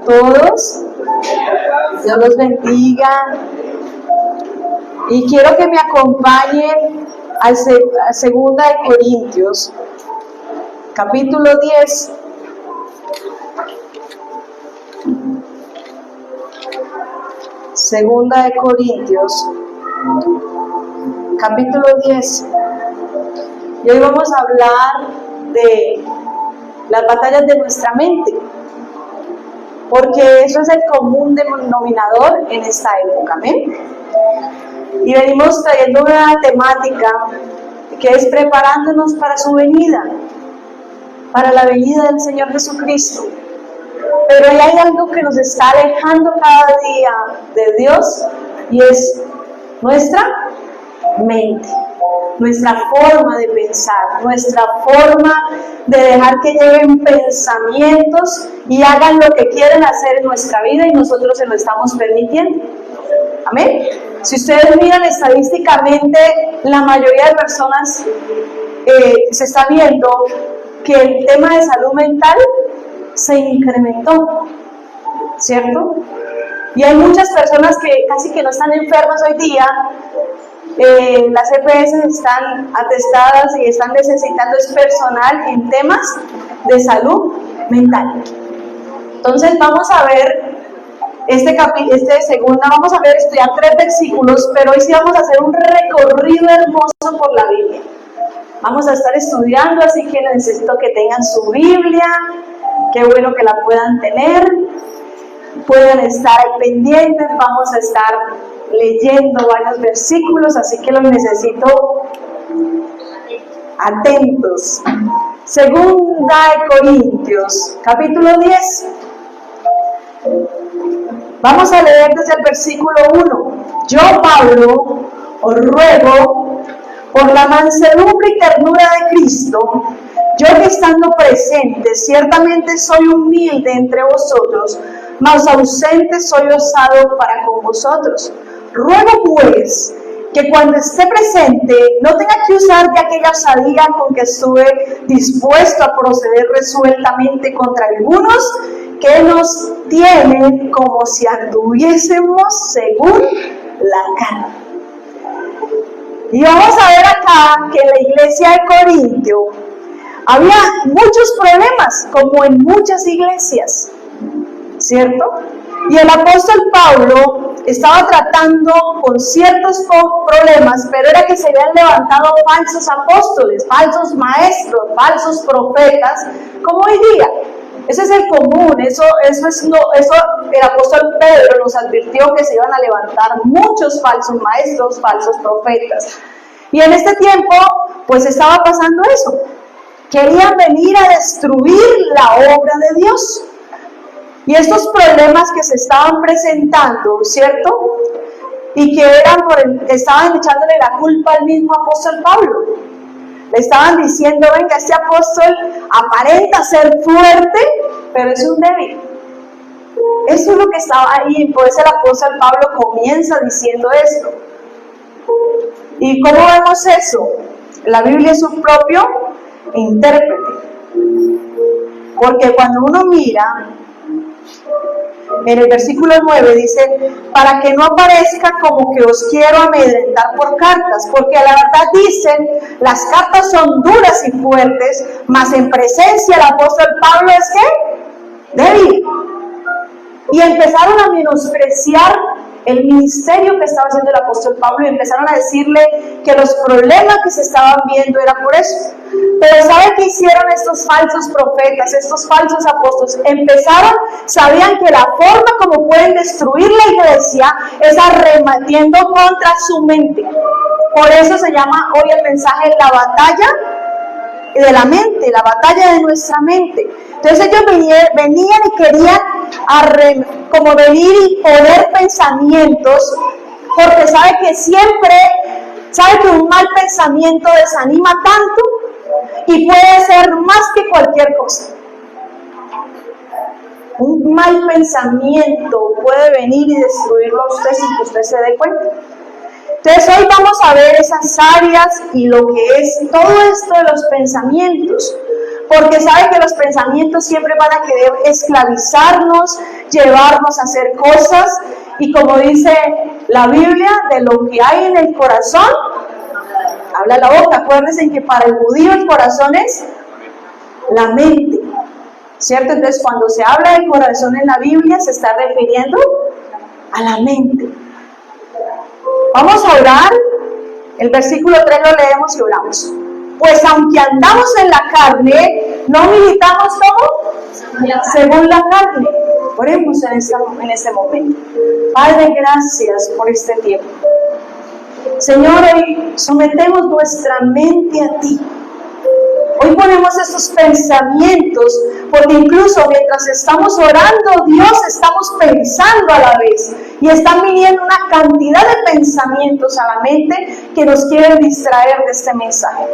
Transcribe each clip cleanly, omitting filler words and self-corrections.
Todos, Dios los bendiga y quiero que me acompañen a 2 de Corintios, capítulo 10. Segunda de Corintios, capítulo 10. Y hoy vamos a hablar de las batallas de nuestra mente, porque eso es el común denominador en esta época, ¿amén? Y venimos trayendo una temática que es preparándonos para su venida, para la venida del Señor Jesucristo. Pero hay algo que nos está alejando cada día de Dios, y es nuestra mente, nuestra forma de pensar, nuestra forma de dejar que lleguen pensamientos y hagan lo que quieren hacer en nuestra vida y nosotros se lo estamos permitiendo. Amén. Si ustedes miran estadísticamente, la mayoría de personas se está viendo que el tema de salud mental se incrementó, ¿cierto? Y hay muchas personas que casi que no están enfermas hoy día. Las EPS están atestadas y están necesitando es personal en temas de salud mental. Entonces vamos a ver vamos a ver, estudiar 3 versículos, pero hoy sí vamos a hacer un recorrido hermoso por la Biblia. Vamos a estar estudiando, así que necesito que tengan su Biblia. Qué bueno que la puedan tener, puedan estar ahí pendientes. Vamos a estar leyendo varios versículos, así que los necesito atentos. Segunda de Corintios, capítulo 10. Vamos a leer desde el versículo 1. Yo, Pablo, os ruego por la mansedumbre y ternura de Cristo, yo que estando presente, ciertamente soy humilde entre vosotros, mas ausente soy osado para con vosotros. Ruego pues que cuando esté presente no tenga que usar de aquella osadía con que estuve dispuesto a proceder resueltamente contra algunos que nos tienen como si anduviésemos según la carne. Y vamos a ver acá que en la iglesia de Corintio había muchos problemas, como en muchas iglesias, ¿cierto? Y el apóstol Pablo estaba tratando con ciertos problemas, pero era que se habían levantado falsos apóstoles, falsos maestros, falsos profetas, como hoy día. Ese es el común, eso el apóstol Pedro nos advirtió que se iban a levantar muchos falsos maestros, falsos profetas. Y en este tiempo, pues estaba pasando eso. Querían venir a destruir la obra de Dios. Y estos problemas que se estaban presentando, ¿cierto? Y que estaban echándole la culpa al mismo apóstol Pablo. Le estaban diciendo, venga, este apóstol aparenta ser fuerte, pero es un débil. Eso es lo que estaba ahí, por eso el apóstol Pablo comienza diciendo esto. ¿Y cómo vemos eso? La Biblia es su propio intérprete. Porque cuando uno mira, en el versículo 9 dice, para que no aparezca como que os quiero amedrentar por cartas, porque a la verdad dicen, las cartas son duras y fuertes, mas en presencia del apóstol Pablo es ¿qué? Débil. Y empezaron a menospreciar el ministerio que estaba haciendo el apóstol Pablo y empezaron a decirle que los problemas que se estaban viendo era por eso. Pero ¿sabe qué hicieron estos falsos profetas, estos falsos apóstoles? Sabían que la forma como pueden destruir la iglesia es arremetiendo contra su mente. Por eso se llama hoy el mensaje la batalla de la mente, la batalla de nuestra mente. Entonces ellos venían y querían como venir y poner pensamientos, porque sabe que un mal pensamiento desanima tanto y puede ser más que cualquier cosa. Un mal pensamiento puede venir y destruirlo a usted sin que usted se dé cuenta. Entonces hoy vamos a ver esas áreas y lo que es todo esto de los pensamientos. Porque sabe que los pensamientos siempre van a querer esclavizarnos, llevarnos a hacer cosas. Y como dice la Biblia, de lo que hay en el corazón, habla la boca. Acuérdense que para el judío el corazón es la mente, ¿cierto? Entonces cuando se habla del corazón en la Biblia se está refiriendo a la mente. Vamos a orar. El versículo 3 lo leemos y oramos. Pues aunque andamos en la carne, no militamos como según la carne. Oremos en este momento. Padre, gracias por este tiempo. Señor, hoy sometemos nuestra mente a ti. Hoy ponemos estos pensamientos, porque incluso mientras estamos orando, Dios, estamos pensando a la vez. Y están viniendo una cantidad de pensamientos a la mente que nos quieren distraer de este mensaje.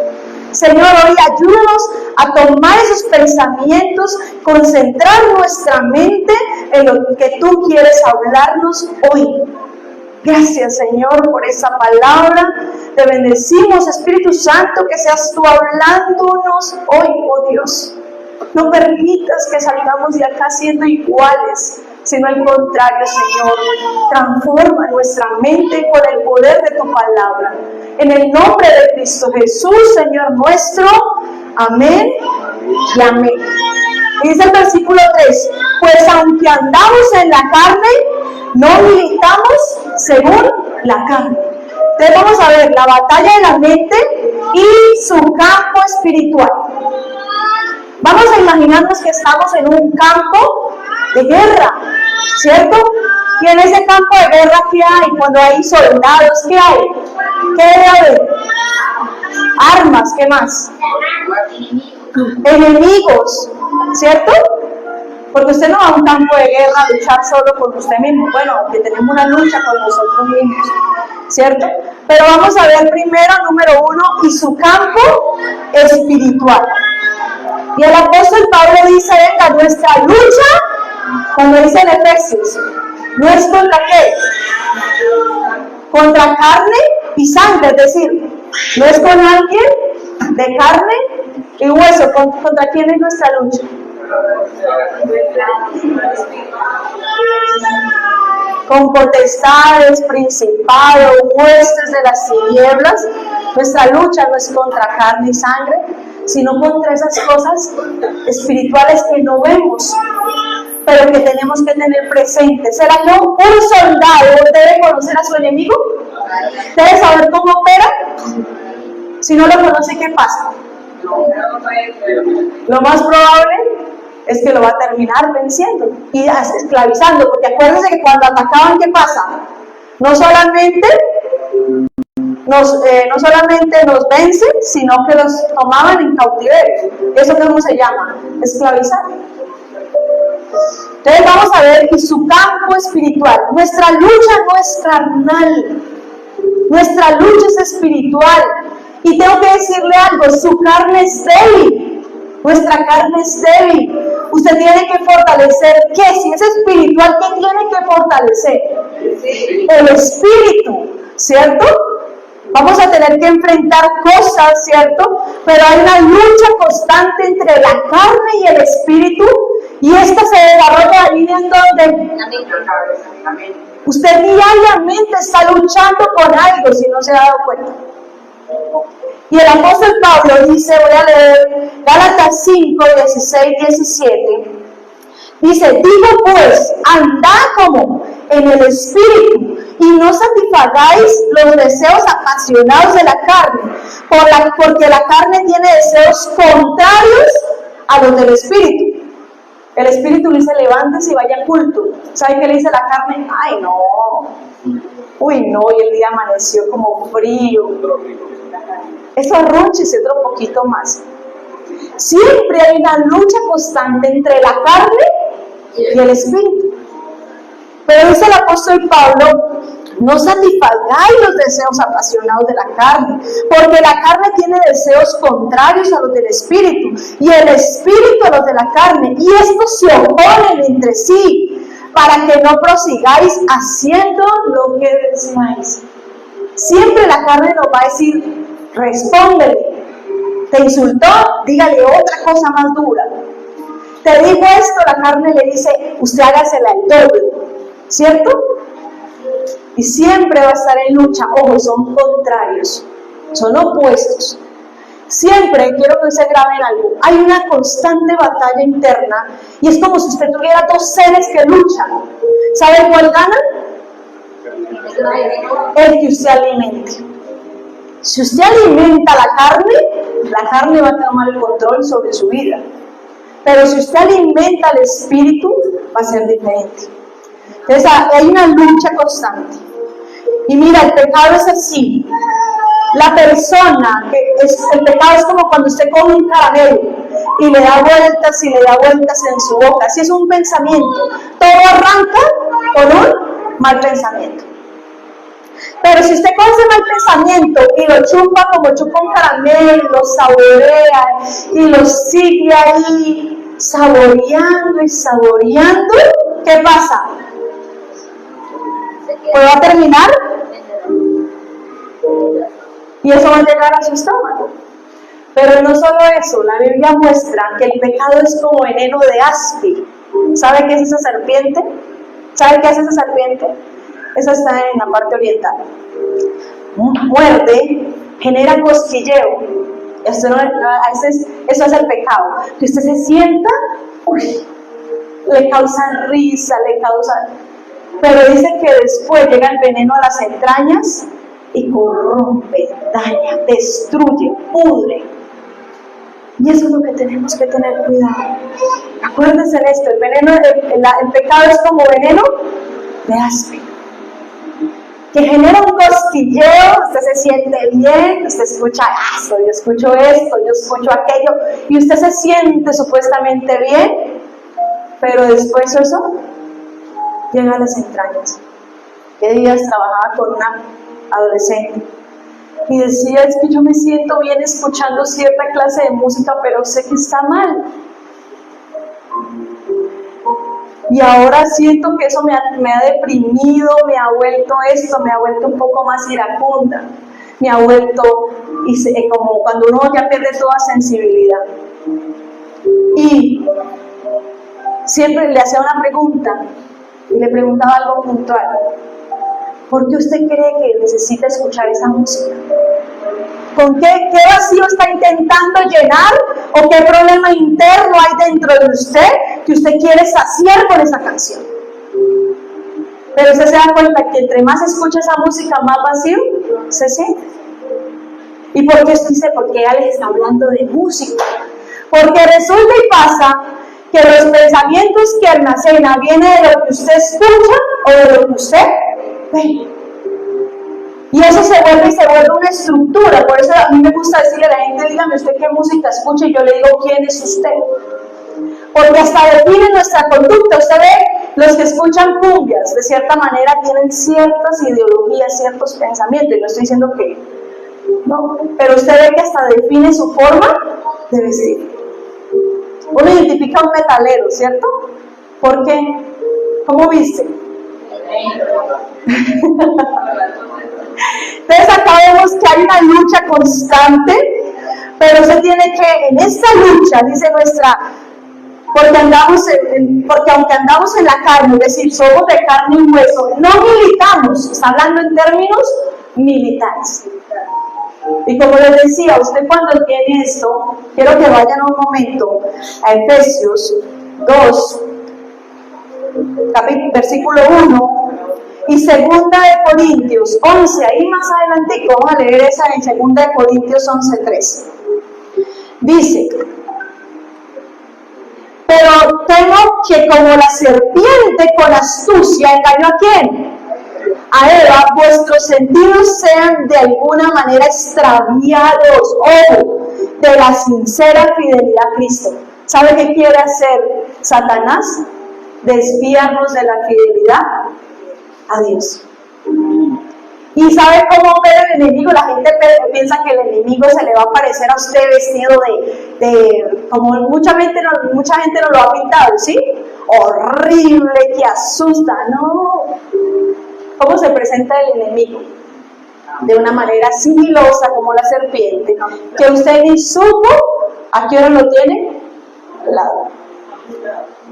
Señor, hoy ayúdanos a tomar esos pensamientos, concentrar nuestra mente en lo que tú quieres hablarnos hoy. Gracias, Señor, por esa palabra. Te bendecimos, Espíritu Santo, que seas tú hablándonos hoy, oh Dios. No permitas que salgamos de acá siendo iguales, sino al contrario, Señor. Transforma nuestra mente con el poder de tu palabra. En el nombre de Cristo Jesús, Señor nuestro. Amén y amén. Dice el versículo 3, pues aunque andamos en la carne, no militamos según la carne. Entonces vamos a ver la batalla de la mente y su campo espiritual. Vamos a imaginarnos que estamos en un campo de guerra, ¿cierto? Y en ese campo de guerra, ¿qué hay? Cuando hay soldados, ¿qué hay? ¿Qué debe haber? Armas, ¿qué más? Enemigos, ¿cierto? Porque usted no va a un campo de guerra a luchar solo con usted mismo. Bueno, que tenemos una lucha con nosotros mismos, ¿cierto? Pero vamos a ver primero, número 1, y su campo espiritual. Y el apóstol Pablo dice, venga, nuestra lucha, como dice en Efesios, no es contra qué, contra carne y sangre, es decir, no es con alguien de carne y hueso. ¿Contra quién es nuestra lucha? Con potestades, principados, huestes de las tinieblas. Nuestra lucha no es contra carne y sangre, sino contra esas cosas espirituales que no vemos, pero que tenemos que tener presentes. ¿Será que un soldado debe conocer a su enemigo? ¿Debe saber cómo opera? Si no lo conoce, ¿qué pasa? Lo más probable es que lo va a terminar venciendo y esclavizando, porque acuérdense que cuando atacaban, ¿qué pasa? No solamente nos vencen, sino que los tomaban en cautiverio. ¿Eso cómo se llama? Esclavizar. Entonces vamos a ver, y su campo espiritual. Nuestra lucha no es carnal, nuestra lucha es espiritual. Y tengo que decirle algo, su carne es débil, nuestra carne es débil. Usted tiene que fortalecer, ¿qué? Si es espiritual, ¿qué tiene que fortalecer? El espíritu, ¿cierto? Vamos a tener que enfrentar cosas, ¿cierto? Pero hay una lucha constante entre la carne y el espíritu, y esta se desarrolla ahí en donde usted diariamente está luchando con algo si no se ha dado cuenta. Y el apóstol Pablo dice, voy a leer Gálatas 5, 16, 17. Dice, digo pues, andad como en el espíritu, y no satisfagáis los deseos apasionados de la carne, porque la carne tiene deseos contrarios a los del espíritu. El espíritu le dice, levántese y vaya a culto. ¿Sabe qué le dice la carne? Ay, no. Uy, no, y el día amaneció como frío. Eso arrúnchese otro poquito más. Siempre hay una lucha constante entre la carne y el espíritu. Pero dice el apóstol Pablo, no satisfagáis los deseos apasionados de la carne, porque la carne tiene deseos contrarios a los del espíritu, y el espíritu a los de la carne, y estos se oponen entre sí, para que no prosigáis haciendo lo que deseáis. Siempre la carne nos va a decir, respóndele. ¿Te insultó? Dígale otra cosa más dura. te digo esto, la carne le dice, usted hágasela el doble, ¿cierto? Y siempre va a estar en lucha. Ojo, son contrarios, son opuestos. Siempre, quiero que se graben algo, hay una constante batalla interna y es como si usted tuviera dos seres que luchan. ¿Sabe cuál gana? El que usted alimente. Si usted alimenta la carne va a tomar el control sobre su vida. Pero si usted alimenta el espíritu, va a ser diferente. Entonces hay una lucha constante. Y mira, el pecado es así. La persona, el pecado es como cuando usted come un caramelo y le da vueltas y le da vueltas en su boca. Así es un pensamiento. Todo arranca con un mal pensamiento. Pero si usted coge ese mal pensamiento y lo chupa como chupa un caramelo, lo saborea y lo sigue ahí saboreando y saboreando, ¿qué pasa? Pues va a terminar y eso va a llegar a su estómago. Pero no solo eso, la Biblia muestra que el pecado es como veneno de áspid. ¿Sabe qué es esa serpiente? ¿Sabe qué hace esa serpiente? Esa está en la parte oriental. Muerde, genera cosquilleo. Eso es el pecado. Que usted se sienta, le causa risa, le causa... Pero dice que después llega el veneno a las entrañas y corrompe, daña, destruye, pudre. Y eso es lo que tenemos que tener cuidado. Acuérdense de esto, el pecado es como veneno de áspid, que genera un cosquilleo, usted se siente bien, usted escucha esto, yo escucho aquello, y usted se siente supuestamente bien, pero después eso llega a las entrañas. ¿Qué días trabajaba con una adolescente? Y decía, es que yo me siento bien escuchando cierta clase de música, pero sé que está mal. Y ahora siento que eso me ha deprimido, me ha vuelto esto, me ha vuelto un poco más iracunda, me ha vuelto, como cuando uno ya pierde toda sensibilidad. Y siempre le hacía una pregunta, y le preguntaba algo puntual. ¿Por qué usted cree que necesita escuchar esa música? ¿Con qué vacío está intentando llenar? ¿O qué problema interno hay dentro de usted que usted quiere saciar con esa canción? Pero usted se da cuenta que entre más escucha esa música, más vacío se siente. ¿Y por qué dice? Porque ella les está hablando de música. Porque resulta y pasa que los pensamientos que almacena vienen de lo que usted escucha o de lo que usted ve. Y eso se vuelve una estructura. Por eso a mí me gusta decirle a la gente, dígame usted qué música escucha, y yo le digo quién es usted. Porque hasta define nuestra conducta. Usted ve, los que escuchan cumbias, de cierta manera tienen ciertas ideologías, ciertos pensamientos, y no estoy diciendo que no, pero usted ve que hasta define su forma de vestir. Uno identifica a un metalero, ¿cierto? ¿Por qué? ¿Cómo viste? Entonces acá vemos que hay una lucha constante, pero se tiene que, en esta lucha, dice porque aunque andamos en la carne, es decir, somos de carne y hueso, no militamos, está hablando en términos militares. Y como les decía, usted cuando tiene esto, quiero que vayan un momento a Efesios 2, versículo 1, y 2 de Corintios 11, ahí más adelante vamos a leer esa en 2 de Corintios 11:3. Dice, pero temo que como la serpiente con astucia engañó ¿a quién? A Eva, vuestros sentidos sean de alguna manera extraviados, de la sincera fidelidad a Cristo. ¿Sabe qué quiere hacer Satanás? Desviarnos de la fidelidad a Dios. ¿Y sabe cómo ve el enemigo? La gente piensa que el enemigo se le va a aparecer a usted vestido como mucha gente no lo ha pintado, ¿sí? Horrible, que asusta, no. ¿Cómo se presenta el enemigo? De una manera sigilosa como la serpiente, que usted ni supo a qué hora lo tiene al lado.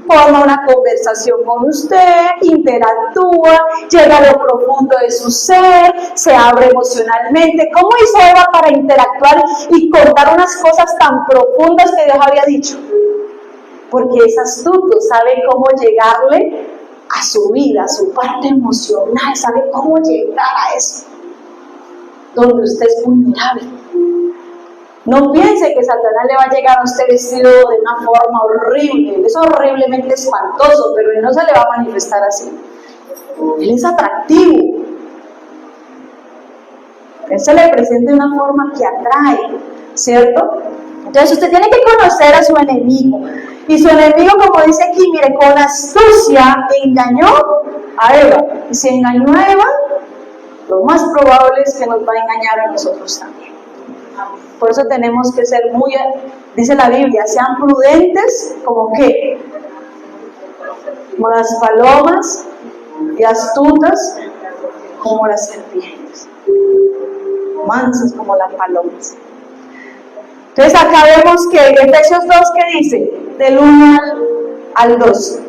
forma una conversación con usted, interactúa, llega a lo profundo de su ser, se abre emocionalmente. ¿Cómo hizo Eva para interactuar y contar unas cosas tan profundas que Dios había dicho? Porque es astuto, sabe cómo llegarle a su vida, a su parte emocional, sabe cómo llegar a eso, donde usted es vulnerable. No piense que Satanás le va a llegar a usted vestido de una forma horrible, es horriblemente espantoso, pero él no se le va a manifestar así. Él es atractivo. Él se le presenta de una forma que atrae, ¿cierto? Entonces usted tiene que conocer a su enemigo. Y su enemigo, como dice aquí, mire, con astucia engañó a Eva. Y si engañó a Eva, lo más probable es que nos va a engañar a nosotros también. Por eso tenemos que ser muy, dice la Biblia, sean prudentes como ¿qué? Como las palomas y astutas como las serpientes. Mansas como las palomas. Entonces acá vemos que en Efesios 2, ¿qué dice? Del 1 al 2.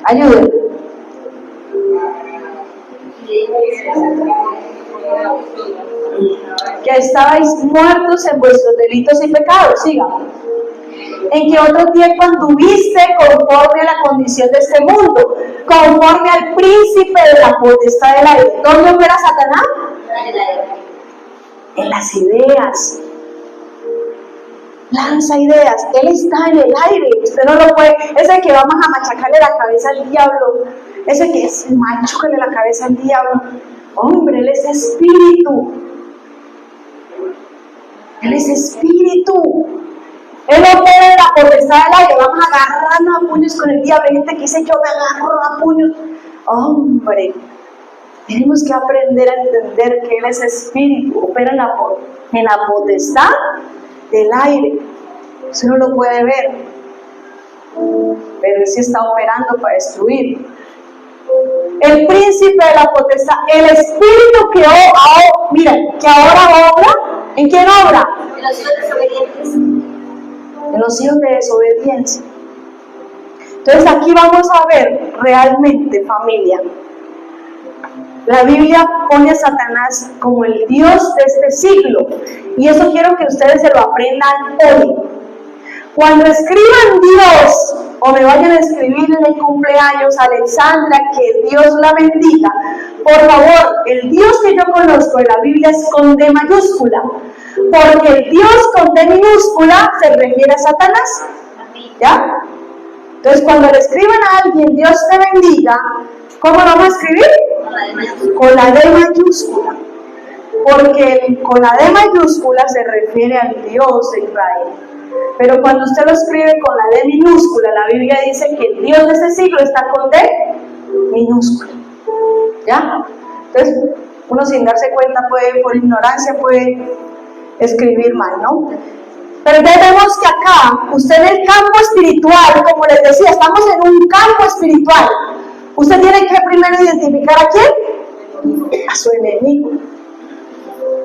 Ayúdenme. Que estabais muertos en vuestros delitos y pecados, siga. En que otro tiempo anduviste conforme a la condición de este mundo, conforme al príncipe de la potestad del aire. ¿Dónde opera Satanás? En las ideas. Lanza ideas, él está en el aire, usted no lo puede, ese que vamos a machacarle la cabeza al diablo, ese que es machucale la cabeza al diablo, hombre, él es espíritu, él es espíritu, él opera en la potestad del aire, vamos a agarrarnos a puños con el diablo, hay gente que dice yo me agarro a puños, hombre, tenemos que aprender a entender que él es espíritu, opera en la potestad del aire. Usted no lo puede ver, pero él sí está operando para destruir. El príncipe de la potestad, el espíritu que que ahora obra, ¿en quién obra? En los hijos desobedientes. En los hijos de desobediencia. Entonces aquí vamos a ver realmente, familia, la Biblia pone a Satanás como el Dios de este siglo. Y eso quiero que ustedes se lo aprendan hoy. Cuando escriban Dios, o me vayan a escribir en el cumpleaños, Alexandra, que Dios la bendiga, por favor, el Dios que yo conozco en la Biblia es con D mayúscula. Porque el Dios con D minúscula se refiere a Satanás. ¿Ya? Entonces, cuando le escriban a alguien, Dios te bendiga, ¿cómo lo vamos a escribir? Con la D mayúscula. Porque con la D mayúscula se refiere al Dios de Israel. Pero cuando usted lo escribe con la D minúscula, la Biblia dice que el Dios de este siglo está con D minúscula. ¿Ya? Entonces, uno sin darse cuenta por ignorancia puede escribir mal, ¿no? Pero ya vemos que acá, usted en el campo espiritual, como les decía, estamos en un campo espiritual. Usted tiene que primero identificar a quién, a su enemigo.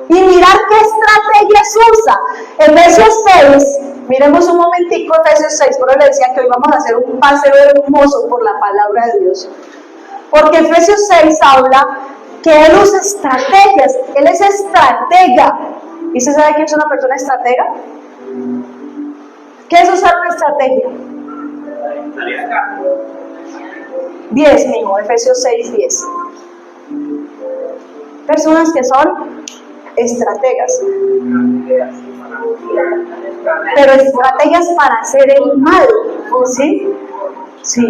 Y mirar qué estrategias usa. Efesios 6, miremos un momentico Efesios 6, pero le decía que hoy vamos a hacer un paseo hermoso por la palabra de Dios. Porque Efesios 6 habla que él usa estrategias, él es estratega. ¿Y usted sabe que es una persona estratega? ¿Qué es usar una estrategia? 10 mismo, Efesios 6, 10. Personas que son estrategas, pero estrategias para hacer el mal, ¿sí? Sí,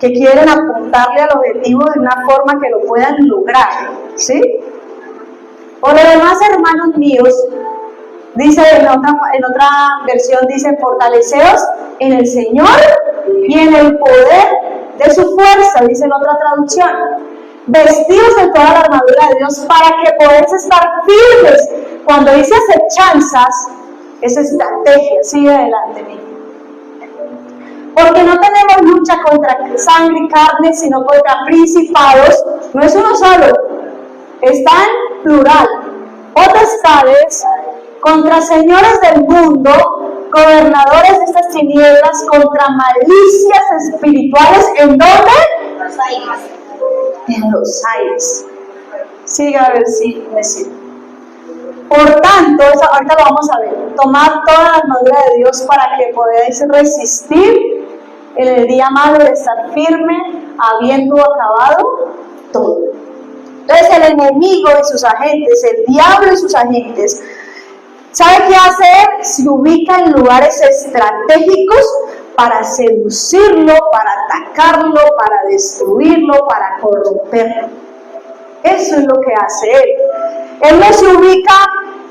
que quieren apuntarle al objetivo de una forma que lo puedan lograr, ¿sí? Por lo demás, hermanos míos, dice en otra versión, dice, fortaleceos en el Señor y en el poder de su fuerza, dice en otra traducción. Vestidos de toda la armadura de Dios para que podáis estar firmes. Cuando dice acechanzas, es estrategia, sigue adelante, mi. Porque no tenemos lucha contra sangre y carne, sino contra principados. No es uno solo, está en plural. Potestades, contra señores del mundo, gobernadores de estas tinieblas, contra malicias espirituales, ¿en dónde? Los aires. En los aires. Siga a ver si me sirve. Por tanto, eso ahorita lo vamos a ver. Tomad toda la armadura de Dios para que podáis resistir en el día malo de estar firme, habiendo acabado todo. Entonces el enemigo y sus agentes, el diablo y sus agentes, ¿sabe qué hace él? Se ubica en lugares estratégicos para seducirlo, para atacarlo, para destruirlo, para corromperlo. Eso es lo que hace él. Él no se ubica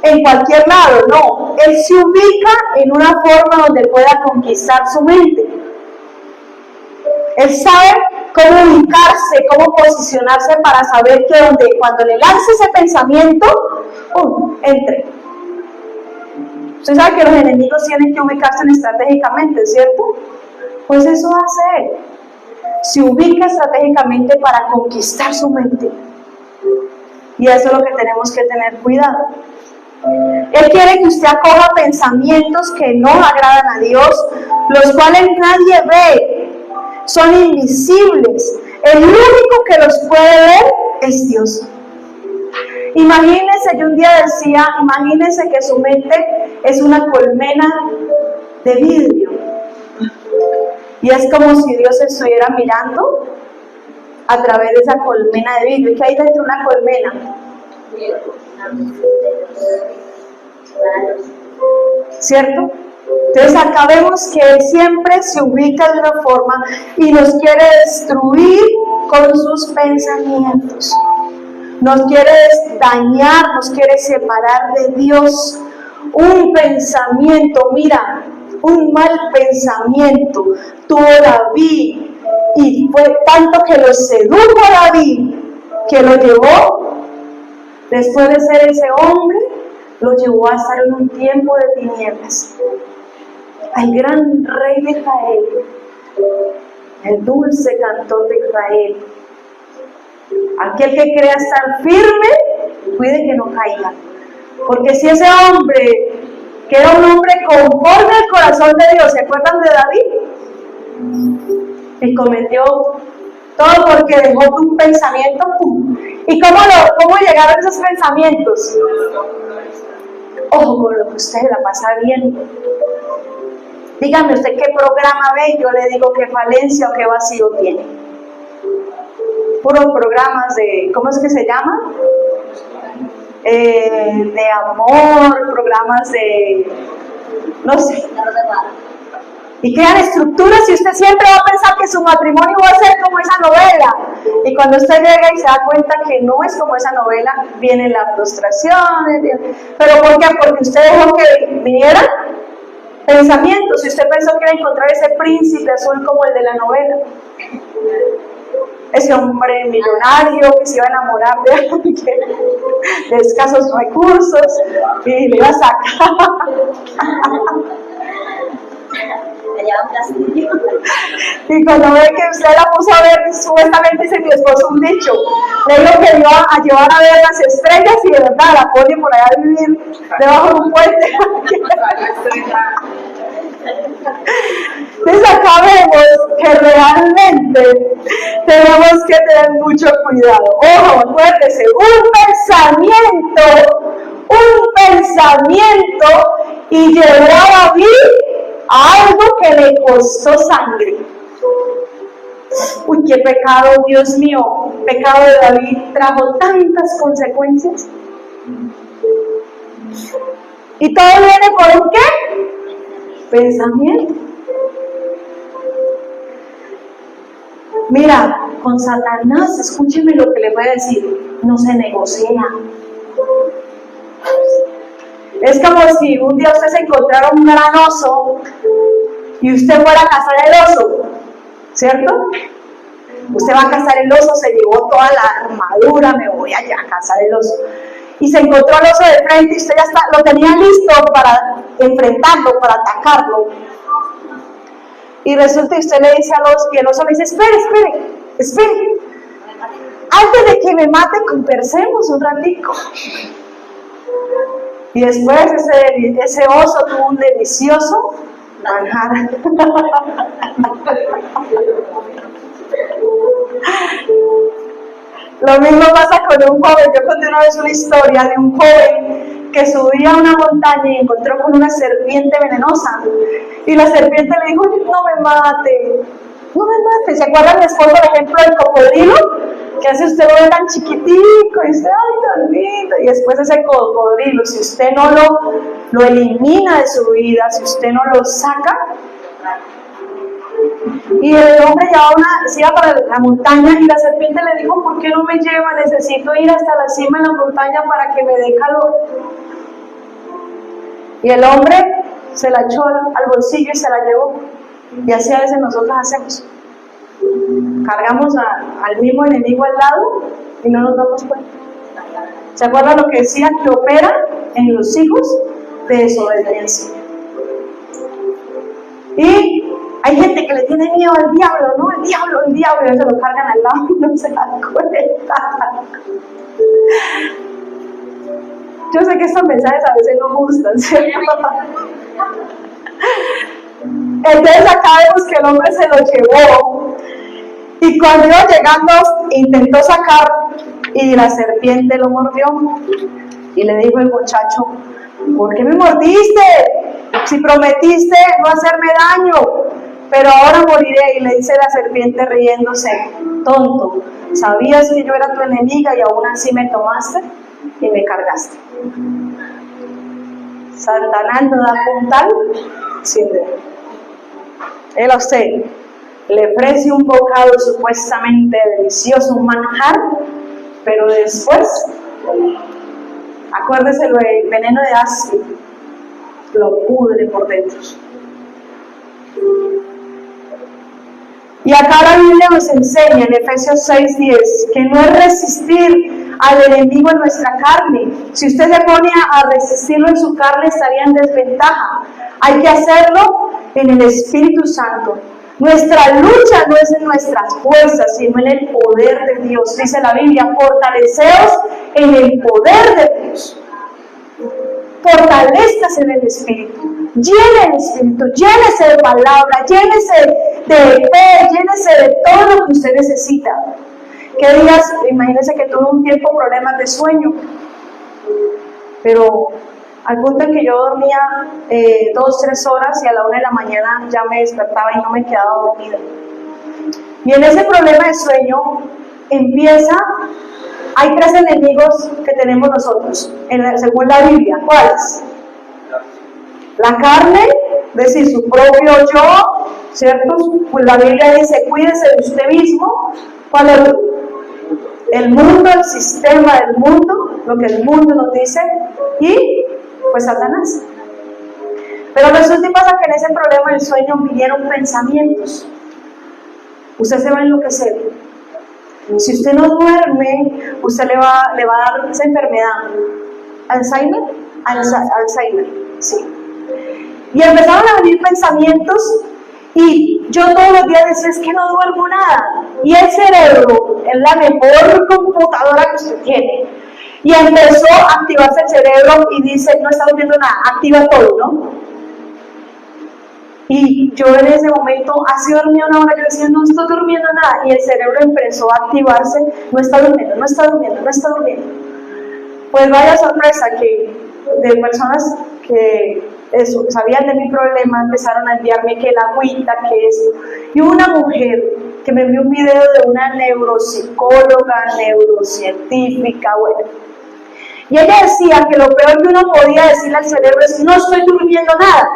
en cualquier lado, no. Él se ubica en una forma donde pueda conquistar su mente. Él sabe cómo ubicarse, cómo posicionarse para saber que cuando le lance ese pensamiento, entre. Usted sabe que los enemigos tienen que ubicarse estratégicamente, ¿cierto? Pues eso hace él. Se ubica estratégicamente para conquistar su mente. Y eso es lo que tenemos que tener cuidado. Él quiere que usted acoja pensamientos que no agradan a Dios, los cuales nadie ve, son invisibles. El único que los puede ver es Dios. Imagínense, yo un día decía, imagínense que su mente es una colmena de vidrio. Y es como si Dios estuviera mirando a través de esa colmena de vidrio. ¿Y qué hay dentro de una colmena? ¿Cierto? Entonces acá vemos que Él siempre se ubica de una forma y nos quiere destruir con sus pensamientos. Nos quiere dañar, nos quiere separar de Dios. Un pensamiento, mira, un mal pensamiento tuvo David, y fue tanto que lo sedujo a David, que lo llevó, después de ser ese hombre, lo llevó a estar en un tiempo de tinieblas. Al gran rey de Israel, el dulce cantor de Israel, aquel que crea estar firme, cuide que no caiga. Porque si ese hombre, que era un hombre conforme al corazón de Dios, ¿se acuerdan de David? Y cometió todo porque dejó un pensamiento, ¡pum! ¿Y cómo llegaron esos pensamientos? Ojo con lo que usted la pasa viendo. Dígame usted qué programa ve, yo le digo qué falencia o qué vacío tiene. Puros programas de, ¿cómo es que se llama? De amor, programas de, no sé. Y crean estructuras y usted siempre va a pensar que su matrimonio va a ser como esa novela. Y cuando usted llega y se da cuenta que no es como esa novela, vienen las frustraciones. ¿Pero por qué? Porque usted dejó que vinieran pensamientos. Si usted pensó que iba a encontrar ese príncipe azul como el de la novela. Ese hombre millonario que se iba a enamorar de alguien de escasos recursos y le iba a sacar. Y cuando ve que usted la puso a ver, supuestamente dice mi esposo un dicho, le dijo que iba a llevar a ver las estrellas y de verdad la pone por allá a vivir debajo de un puente. Entonces acá vemos que realmente tenemos que tener mucho cuidado. Ojo, acuérdese, un pensamiento y llevó a David a algo que le costó sangre. Uy, qué pecado, Dios mío, pecado de David trajo tantas consecuencias. Y todo viene por un ¿qué? Pensamiento. Mira, con Satanás, escúcheme lo que le voy a decir, no se negocia. Es como si un día usted se encontrara un gran oso y usted fuera a cazar el oso, ¿cierto? Usted va a cazar el oso, se llevó toda la armadura, me voy allá a cazar el oso. Y se encontró el oso de frente y usted ya lo tenía listo para enfrentarlo, para atacarlo. Y resulta que usted le dice al oso, y el oso le dice, espere. Antes de que me mate, conversemos un ratico. Y después ese oso tuvo un delicioso manjar. Lo mismo pasa con un joven. Yo conté una vez una historia de un joven que subía a una montaña y encontró con una serpiente venenosa. Y la serpiente le dijo, no me mate, no me mate. ¿Se acuerdan después, por ejemplo, del cocodrilo? Que hace usted lo ve tan chiquitico y usted, ay, tan lindo. Y después ese cocodrilo, si usted no lo elimina de su vida, si usted no lo saca. Y el hombre se iba para la montaña y la serpiente le dijo, ¿por qué no me lleva? Necesito ir hasta la cima de la montaña para que me dé calor. Y el hombre se la echó al bolsillo y se la llevó. Y así a veces nosotros hacemos. Cargamos al mismo enemigo al lado y no nos damos cuenta. ¿Se acuerdan lo que decía que opera en los hijos de desobediencia? Y hay gente que le tiene miedo al diablo, ¿no? El diablo, y se lo cargan al lado y no se dan cuenta. Yo sé que estos mensajes a veces no gustan, ¿cierto? Entonces acá vemos que el hombre se lo llevó y cuando iba llegando intentó sacar y la serpiente lo mordió y le dijo el muchacho, ¿por qué me mordiste? Si prometiste no hacerme daño, pero ahora moriré. Y le dice la serpiente riéndose, tonto, ¿sabías que yo era tu enemiga y aún así me tomaste y me cargaste? Satanás no da puntal sin dedo. Él a usted le ofrece un bocado supuestamente delicioso, un manjar, pero después, acuérdese lo del veneno de ácido, lo pudre por dentro. Y acá la Biblia nos enseña en Efesios 6:10 que no es resistir al enemigo en nuestra carne. Si usted se pone a resistirlo en su carne, estaría en desventaja. Hay que hacerlo en el Espíritu Santo. Nuestra lucha no es en nuestras fuerzas, sino en el poder de Dios. Dice la Biblia, fortaleceos en el poder de Dios. Fortalezcas en el Espíritu. Llene el Espíritu, llénese de palabra, llénese de fe, llénese de todo lo que usted necesita. ¿Qué días? Imagínese que tuve un tiempo problemas de sueño, pero al punto en que yo dormía 2-3 horas y a la 1 de la mañana ya me despertaba y no me quedaba dormida. Y en ese problema de sueño hay 3 enemigos que tenemos nosotros, según la Biblia. ¿Cuáles? La carne, es decir, su propio yo, ¿cierto? Pues la Biblia dice, cuídese de usted mismo. ¿Cuál es? El mundo, el sistema del mundo, lo que el mundo nos dice, y pues Satanás. Pero resulta y pasa que en ese problema del sueño vinieron pensamientos. Usted se va a enloquecer. Si usted no duerme, usted le va a dar esa enfermedad. ¿Alzheimer? Alzheimer, sí. Y empezaron a venir pensamientos y yo todos los días decía, es que no duermo nada. Y el cerebro es la mejor computadora que usted tiene. Y empezó a activarse el cerebro y dice, no está durmiendo nada, activa todo, ¿no? Y yo en ese momento, así dormía una hora, yo decía, no estoy durmiendo nada. Y el cerebro empezó a activarse, no está durmiendo, no está durmiendo, no está durmiendo. Pues vaya sorpresa que de personas que sabían de mi problema, empezaron a enviarme que la agüita, que esto. Y una mujer que me envió un video de una neuropsicóloga, neurocientífica, bueno. Y ella decía que lo peor que uno podía decirle al cerebro es, no estoy durmiendo nada.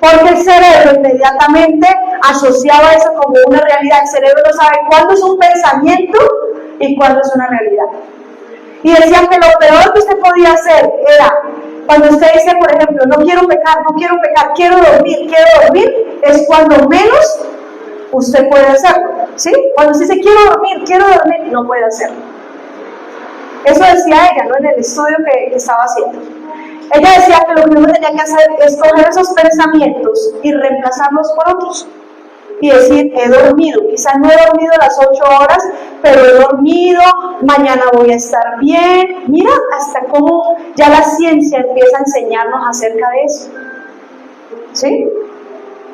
Porque el cerebro inmediatamente asociaba eso como una realidad. El cerebro no sabe cuándo es un pensamiento y cuándo es una realidad. Y decía que lo peor que usted podía hacer era, cuando usted dice, por ejemplo, no quiero pecar, quiero dormir, es cuando menos usted puede hacerlo, ¿sí? Cuando usted dice, quiero dormir, no puede hacerlo. Eso decía ella, ¿no? En el estudio que estaba haciendo. Ella decía que lo que uno tenía que hacer es coger esos pensamientos y reemplazarlos por otros. Y decir, he dormido, quizás no he dormido las 8 horas, pero he dormido dormido, mañana voy a estar bien. Mira hasta cómo ya la ciencia empieza a enseñarnos acerca de eso. ¿Sí?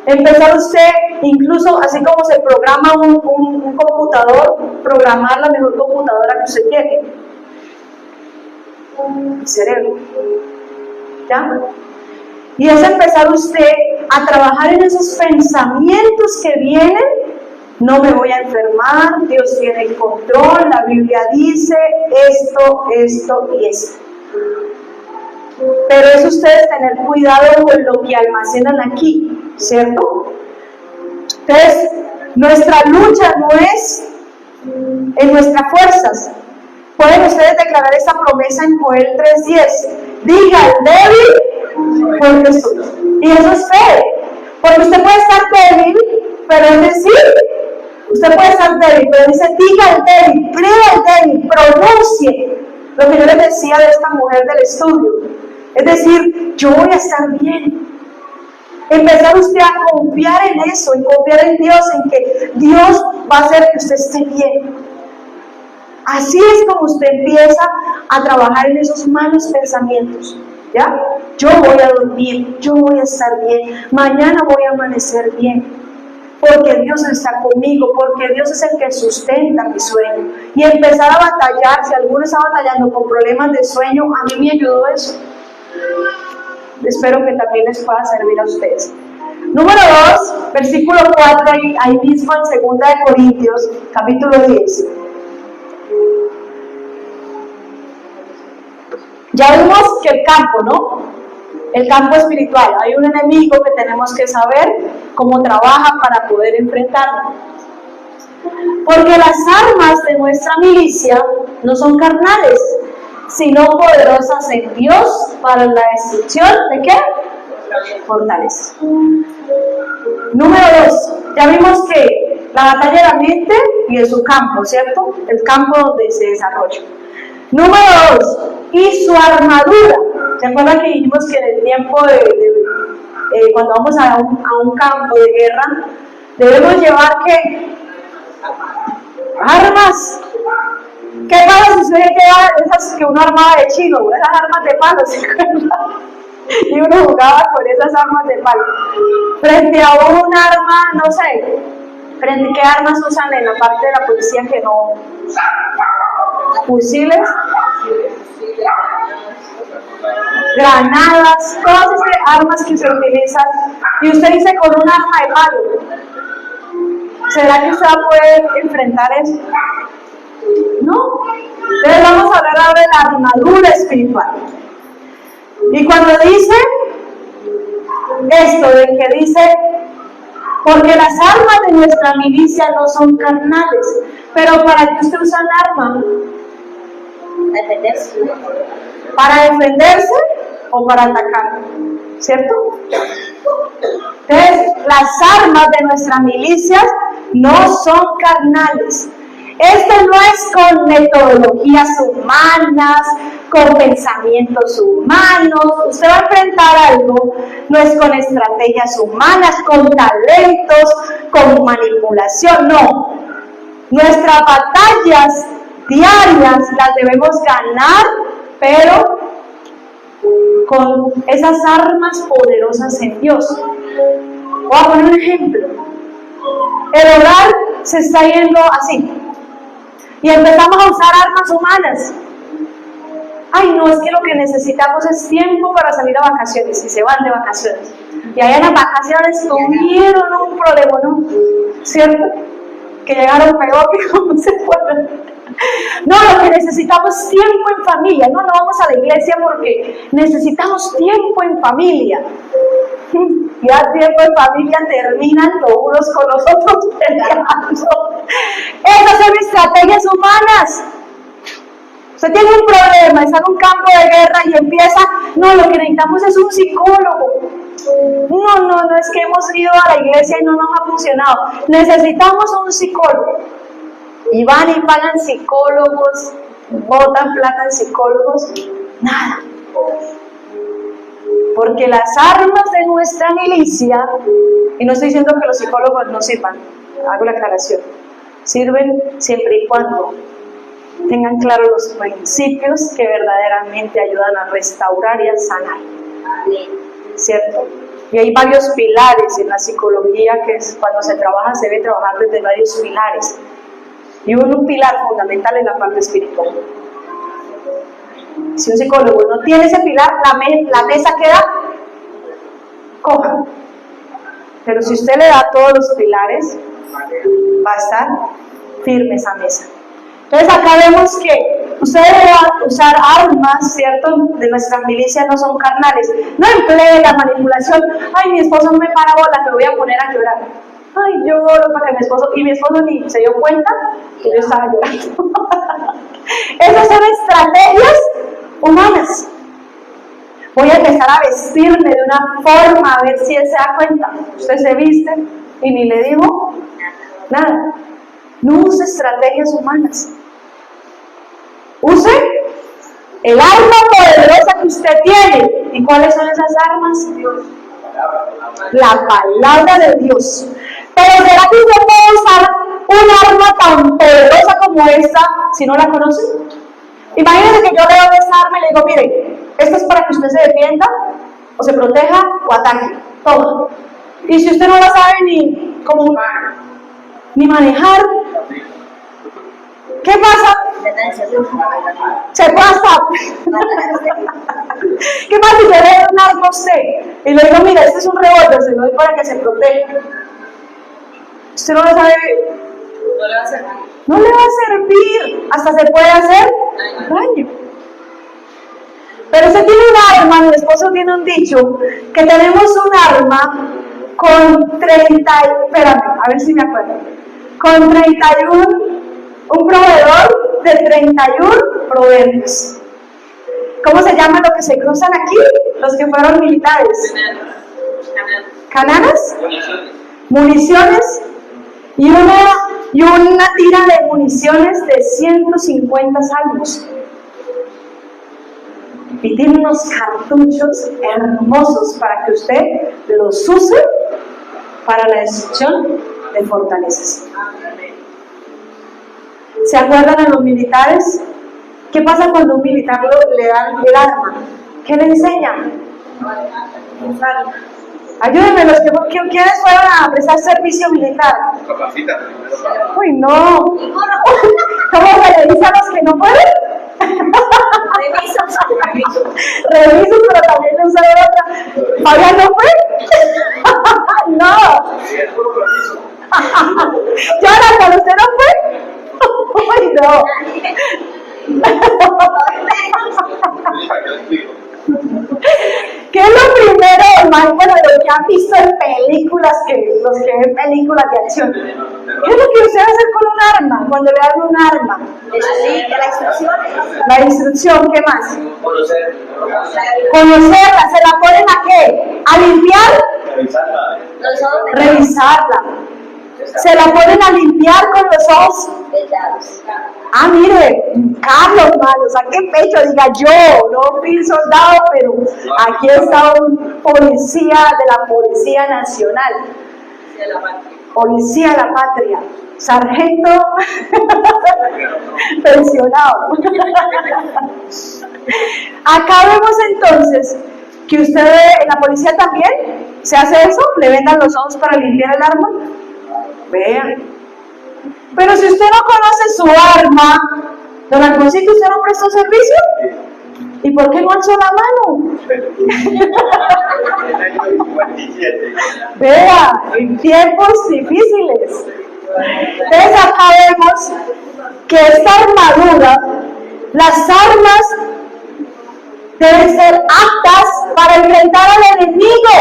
Empezar usted, incluso así como se programa un computador, programar la mejor computadora que usted quiere. El cerebro. ¿Ya? Y es empezar usted a trabajar en esos pensamientos que vienen. No me voy a enfermar, Dios tiene el control, la Biblia dice esto, esto y esto. Pero es ustedes tener cuidado con lo que almacenan aquí, ¿cierto? Entonces, nuestra lucha no es en nuestras fuerzas. Pueden ustedes declarar esa promesa en Joel 3:10. Diga al débil, porque soy. Y eso es fe. Porque usted puede estar débil, pero es decir, usted puede estar débil, pero dice, diga al débil, crea al débil, pronuncie lo que yo les decía de esta mujer del estudio. Es decir, yo voy a estar bien. Empezar usted a confiar en eso, en confiar en Dios, en que Dios va a hacer que usted esté bien. Así es como usted empieza a trabajar en esos malos pensamientos. ¿Ya? Yo voy a dormir, yo voy a estar bien, mañana voy a amanecer bien, porque Dios está conmigo, porque Dios es el que sustenta mi sueño. Y empezar a batallar, si alguno está batallando con problemas de sueño, a mí me ayudó eso. Espero que también les pueda servir a ustedes. Número 2, versículo 4, ahí mismo en 2 Corintios, capítulo 10. Ya vimos que el campo, ¿no? El campo espiritual. Hay un enemigo que tenemos que saber cómo trabaja para poder enfrentarlo. Porque las armas de nuestra milicia no son carnales, sino poderosas en Dios para la destrucción ¿de qué? Fortaleza. Número 2, ya vimos que la batalla de la mente y de su campo, ¿cierto? El campo donde se desarrolla. Número 2, y su armadura. ¿Se acuerdan que dijimos que en el tiempo cuando vamos a un campo de guerra, debemos llevar ¿qué? Armas. ¿Qué pasa si usted lleva esas que uno armaba de chino, esas armas de palo, ¿se acuerdan? Y uno jugaba con esas armas de palo. Frente a un arma, no sé, frente a qué armas usan en la parte de la policía que no. Fusiles, granadas, todas esas armas que se utilizan. Y usted dice con un arma de palo. ¿Será que usted va a poder enfrentar eso? No. Entonces vamos a hablar ahora de la armadura espiritual. Y cuando dice esto, de que dice, porque las armas de nuestra milicia no son carnales, pero ¿para qué usted usa un arma? Defenderse. ¿Para defenderse o para atacar? ¿Cierto? Entonces, las armas de nuestra milicia no son carnales. Esto no es con metodologías humanas, con pensamientos humanos. Usted va a enfrentar algo, no es con estrategias humanas, con talentos, con manipulación, no. Nuestras batallas diarias las debemos ganar, pero con esas armas poderosas en Dios. Voy a poner un ejemplo. El hogar se está yendo así. Y empezamos a usar armas humanas. Ay, no, es que lo que necesitamos es tiempo para salir a vacaciones. Y se van de vacaciones. Y allá en las vacaciones tuvieron un problema, ¿no? ¿Cierto? Que llegaron peor que cómo se fueron. No, lo que necesitamos es tiempo en familia. No vamos a la iglesia porque necesitamos tiempo en familia. Ya tiempo en familia terminan los unos con los otros peleando. Esas son estrategias humanas. Usted tiene un problema, está en un campo de guerra y empieza, no, lo que necesitamos es un psicólogo. No, es que hemos ido a la iglesia y no nos ha funcionado. Necesitamos un psicólogo. Y van y pagan psicólogos, botan plata en psicólogos, nada. Porque las armas de nuestra milicia, y no estoy diciendo que los psicólogos no sirvan, hago la aclaración, sirven siempre y cuando tengan claros los principios que verdaderamente ayudan a restaurar y a sanar. ¿Cierto? Y hay varios pilares en la psicología que es cuando se trabaja, se debe trabajar desde varios pilares. Y un pilar fundamental es la parte espiritual. Si un psicólogo no tiene ese pilar, la mesa queda coja. Pero si usted le da todos los pilares, va a estar firme esa mesa. Entonces acá vemos que ustedes deben usar armas, ¿cierto? De nuestras milicias no son carnales. No emplee la manipulación. Ay, mi esposo no me para bola, me voy a poner a llorar. Ay, lloro para que mi esposo ni se dio cuenta que yo estaba llorando. Esas son estrategias humanas. Voy a empezar a vestirme de una forma, a ver si él se da cuenta. Usted se viste y ni le dijo nada. No use estrategias humanas. Use el arma poderosa que usted tiene. ¿Y cuáles son esas armas? La palabra de Dios. Pero ¿será que usted puede usar un arma tan poderosa como esta si no la conoce? Imagínense que yo leo esa arma y le digo, mire, esto es para que usted se defienda, o se proteja, o ataque. Toma. Y si usted no la sabe ni manejar, ¿qué pasa? Se pasa. ¿Qué pasa si yo le doy un arma a usted? Y le digo, mira, este es un revólver, se lo doy para que se proteja. Usted no lo sabe. No le va a hacer daño. No le va a servir, hasta se puede hacer daño. Pero usted tiene un arma, mi esposo tiene un dicho, que tenemos un arma con 30, espérame, a ver si me acuerdo, con 31, un proveedor de 31 proverbios. ¿Cómo se llama lo que se cruzan aquí? Los que fueron militares. ¿Cananas? Municiones. Y una tira de municiones de 150 salmos. Y tiene unos cartuchos hermosos para que usted los use para la destrucción de fortalezas. ¿Se acuerdan a los militares? ¿Qué pasa cuando a un militar le dan el arma? ¿Qué le enseñan? Ayúdenme, los que quienes fueron a prestar servicio militar. Uy, no. ¿Cómo se le dice a los que no pueden? Revisos, pero también le usan otra. ¿Fabián no fue? No. Jonathan, ¿usted no fue? Uy, no. ¿Qué es lo primero, hermano? Bueno, lo que han visto en películas, los que ven películas de acción. ¿Qué es lo que usted va a hacer con un arma? Cuando le dan un arma. La instrucción. La instrucción, ¿qué más? Conocerla, ¿se la ponen a qué? ¿A limpiar? Revisarla. Se la ponen a limpiar con los ojos. Ah, mire, Carlos, mano, saque pecho, diga yo, no fui soldado, pero aquí está un policía de la Policía Nacional. Policía de la Patria. Sargento pensionado. Acá vemos entonces que usted en la policía también se hace eso, le vendan los ojos para limpiar el arma. Vean. Pero si usted no conoce su arma, don Alfonsito, ¿usted no prestó servicio? ¿Y por qué no alzó la mano? Vea, en tiempos difíciles. Entonces acá vemos que esta armadura, las armas deben ser aptas para enfrentar al enemigo.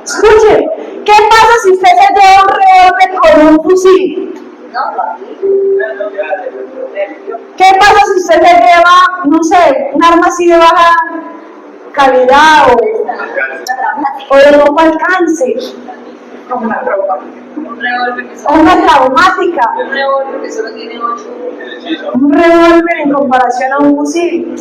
Escuchen, ¿qué pasa si usted se lleva un revólver con un fusil? ¿Qué pasa si usted le lleva, no sé, un arma así de baja calidad o de poco alcance? O una traumática. Un revólver que solo tiene 8. Un revólver en comparación a un fusil.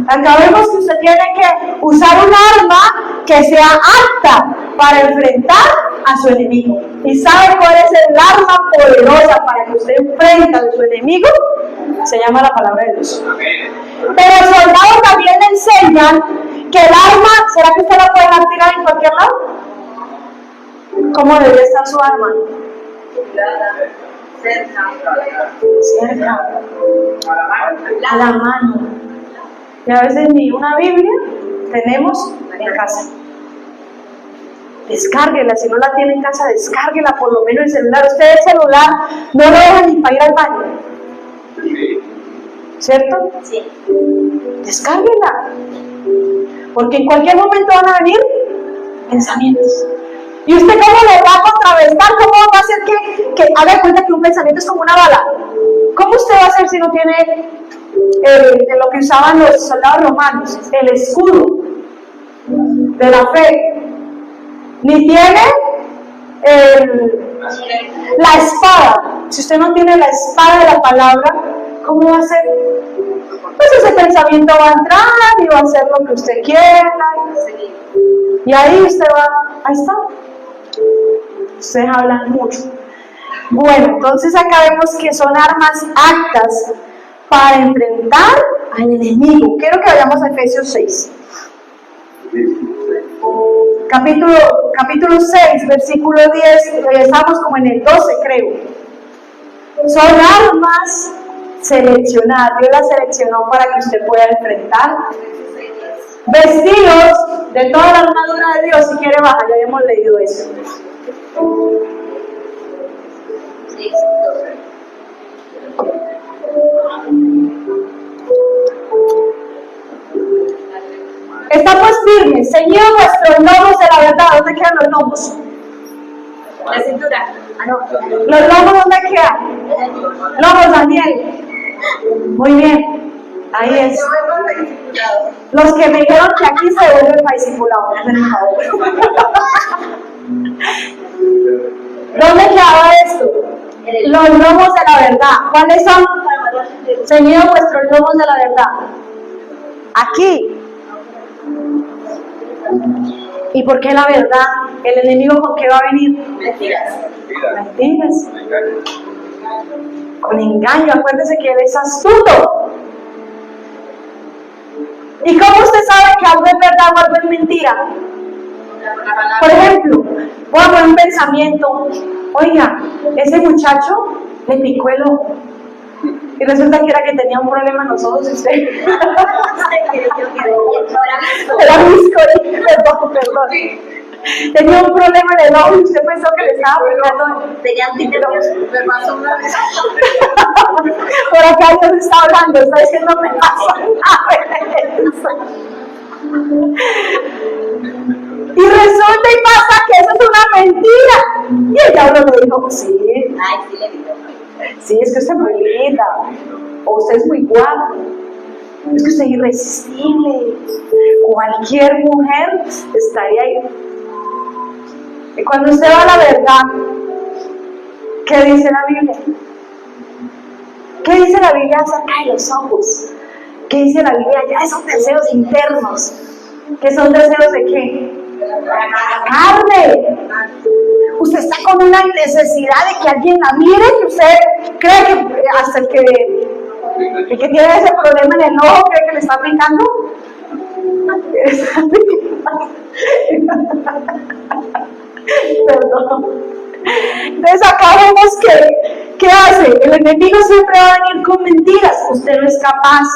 Acá vemos que usted tiene que usar un arma que sea apta para enfrentar a su enemigo. ¿Y sabe cuál es el arma poderosa para que usted enfrente a su enemigo? Se llama la palabra de Dios. Pero el soldado también le enseñan que el arma, ¿será que usted la puede tirar en cualquier lado? ¿Cómo debería estar su arma? Cerca. A la mano. Y a veces ni una Biblia tenemos en casa. Descárguela, si no la tiene en casa, descárguela por lo menos el celular. Usted el celular no lo deja ni para ir al baño. ¿Cierto? Sí. Descárguela. Porque en cualquier momento van a venir pensamientos. ¿Y usted cómo le va a contrarrestar? ¿Cómo va a hacer que haga cuenta que un pensamiento es como una bala? ¿Cómo usted va a hacer si no tiene lo que usaban los soldados romanos? El escudo de la fe. Ni tiene la espada. Si usted no tiene la espada de la palabra, ¿cómo va a hacer? Pues ese pensamiento va a entrar y va a hacer lo que usted quiera. Y ahí usted va, ahí está. Ustedes hablan mucho. Bueno, entonces acá vemos que son armas aptas para enfrentar al enemigo. Quiero que vayamos a Efesios 6. Capítulo 6, versículo 10, estamos como en el 12 creo. Son armas seleccionadas, Dios las seleccionó para que usted pueda enfrentar. Vestidos de toda la armadura de Dios, si quiere bajar, ya habíamos leído eso. Está pues firme, ceñidos vuestros lomos de la verdad. ¿Dónde quedan los lomos? La cintura. No. ¿Los lomos dónde quedan? Lomos, Daniel. Muy bien, ahí es. Los que me dijeron que aquí se vuelve para discipulado. ¿Dónde quedaba esto? Los lomos de la verdad. ¿Cuáles son? Ceñidos vuestros lomos de la verdad. Aquí. ¿Y por qué la verdad? ¿El enemigo con qué va a venir? Mentiras. Mentiras. Con engaño. Acuérdese que él es astuto. ¿Y cómo usted sabe que algo es verdad o algo es mentira? Por ejemplo, voy a poner un pensamiento. Oiga, ese muchacho le picó el ojo. Y resulta que era que tenía un problema en los ojos, usted. Era visco, perdón. Tenía un problema en el ojo y usted pensó que le estaba pegando. Tenía un título. Por acá Dios está hablando, está diciendo me pasa nada. Y resulta y pasa que eso es una mentira. Y el diablo le dijo, sí. Ay, sí le digo. Sí, es que usted es muy linda, o usted es muy guapo, es que usted es irresistible. Cualquier mujer estaría ahí. Y cuando usted va a la verdad, ¿qué dice la Biblia? ¿Qué dice la Biblia acerca de los ojos? ¿Qué dice la Biblia ya de esos deseos internos? ¿Qué son deseos de qué? La carne. Usted está con una necesidad de que alguien la mire, que usted cree que hasta el que tiene ese problema en el ojo cree que le está picando. Perdón. Entonces acá vemos que, ¿qué hace? El enemigo siempre va a venir con mentiras. Usted no es capaz.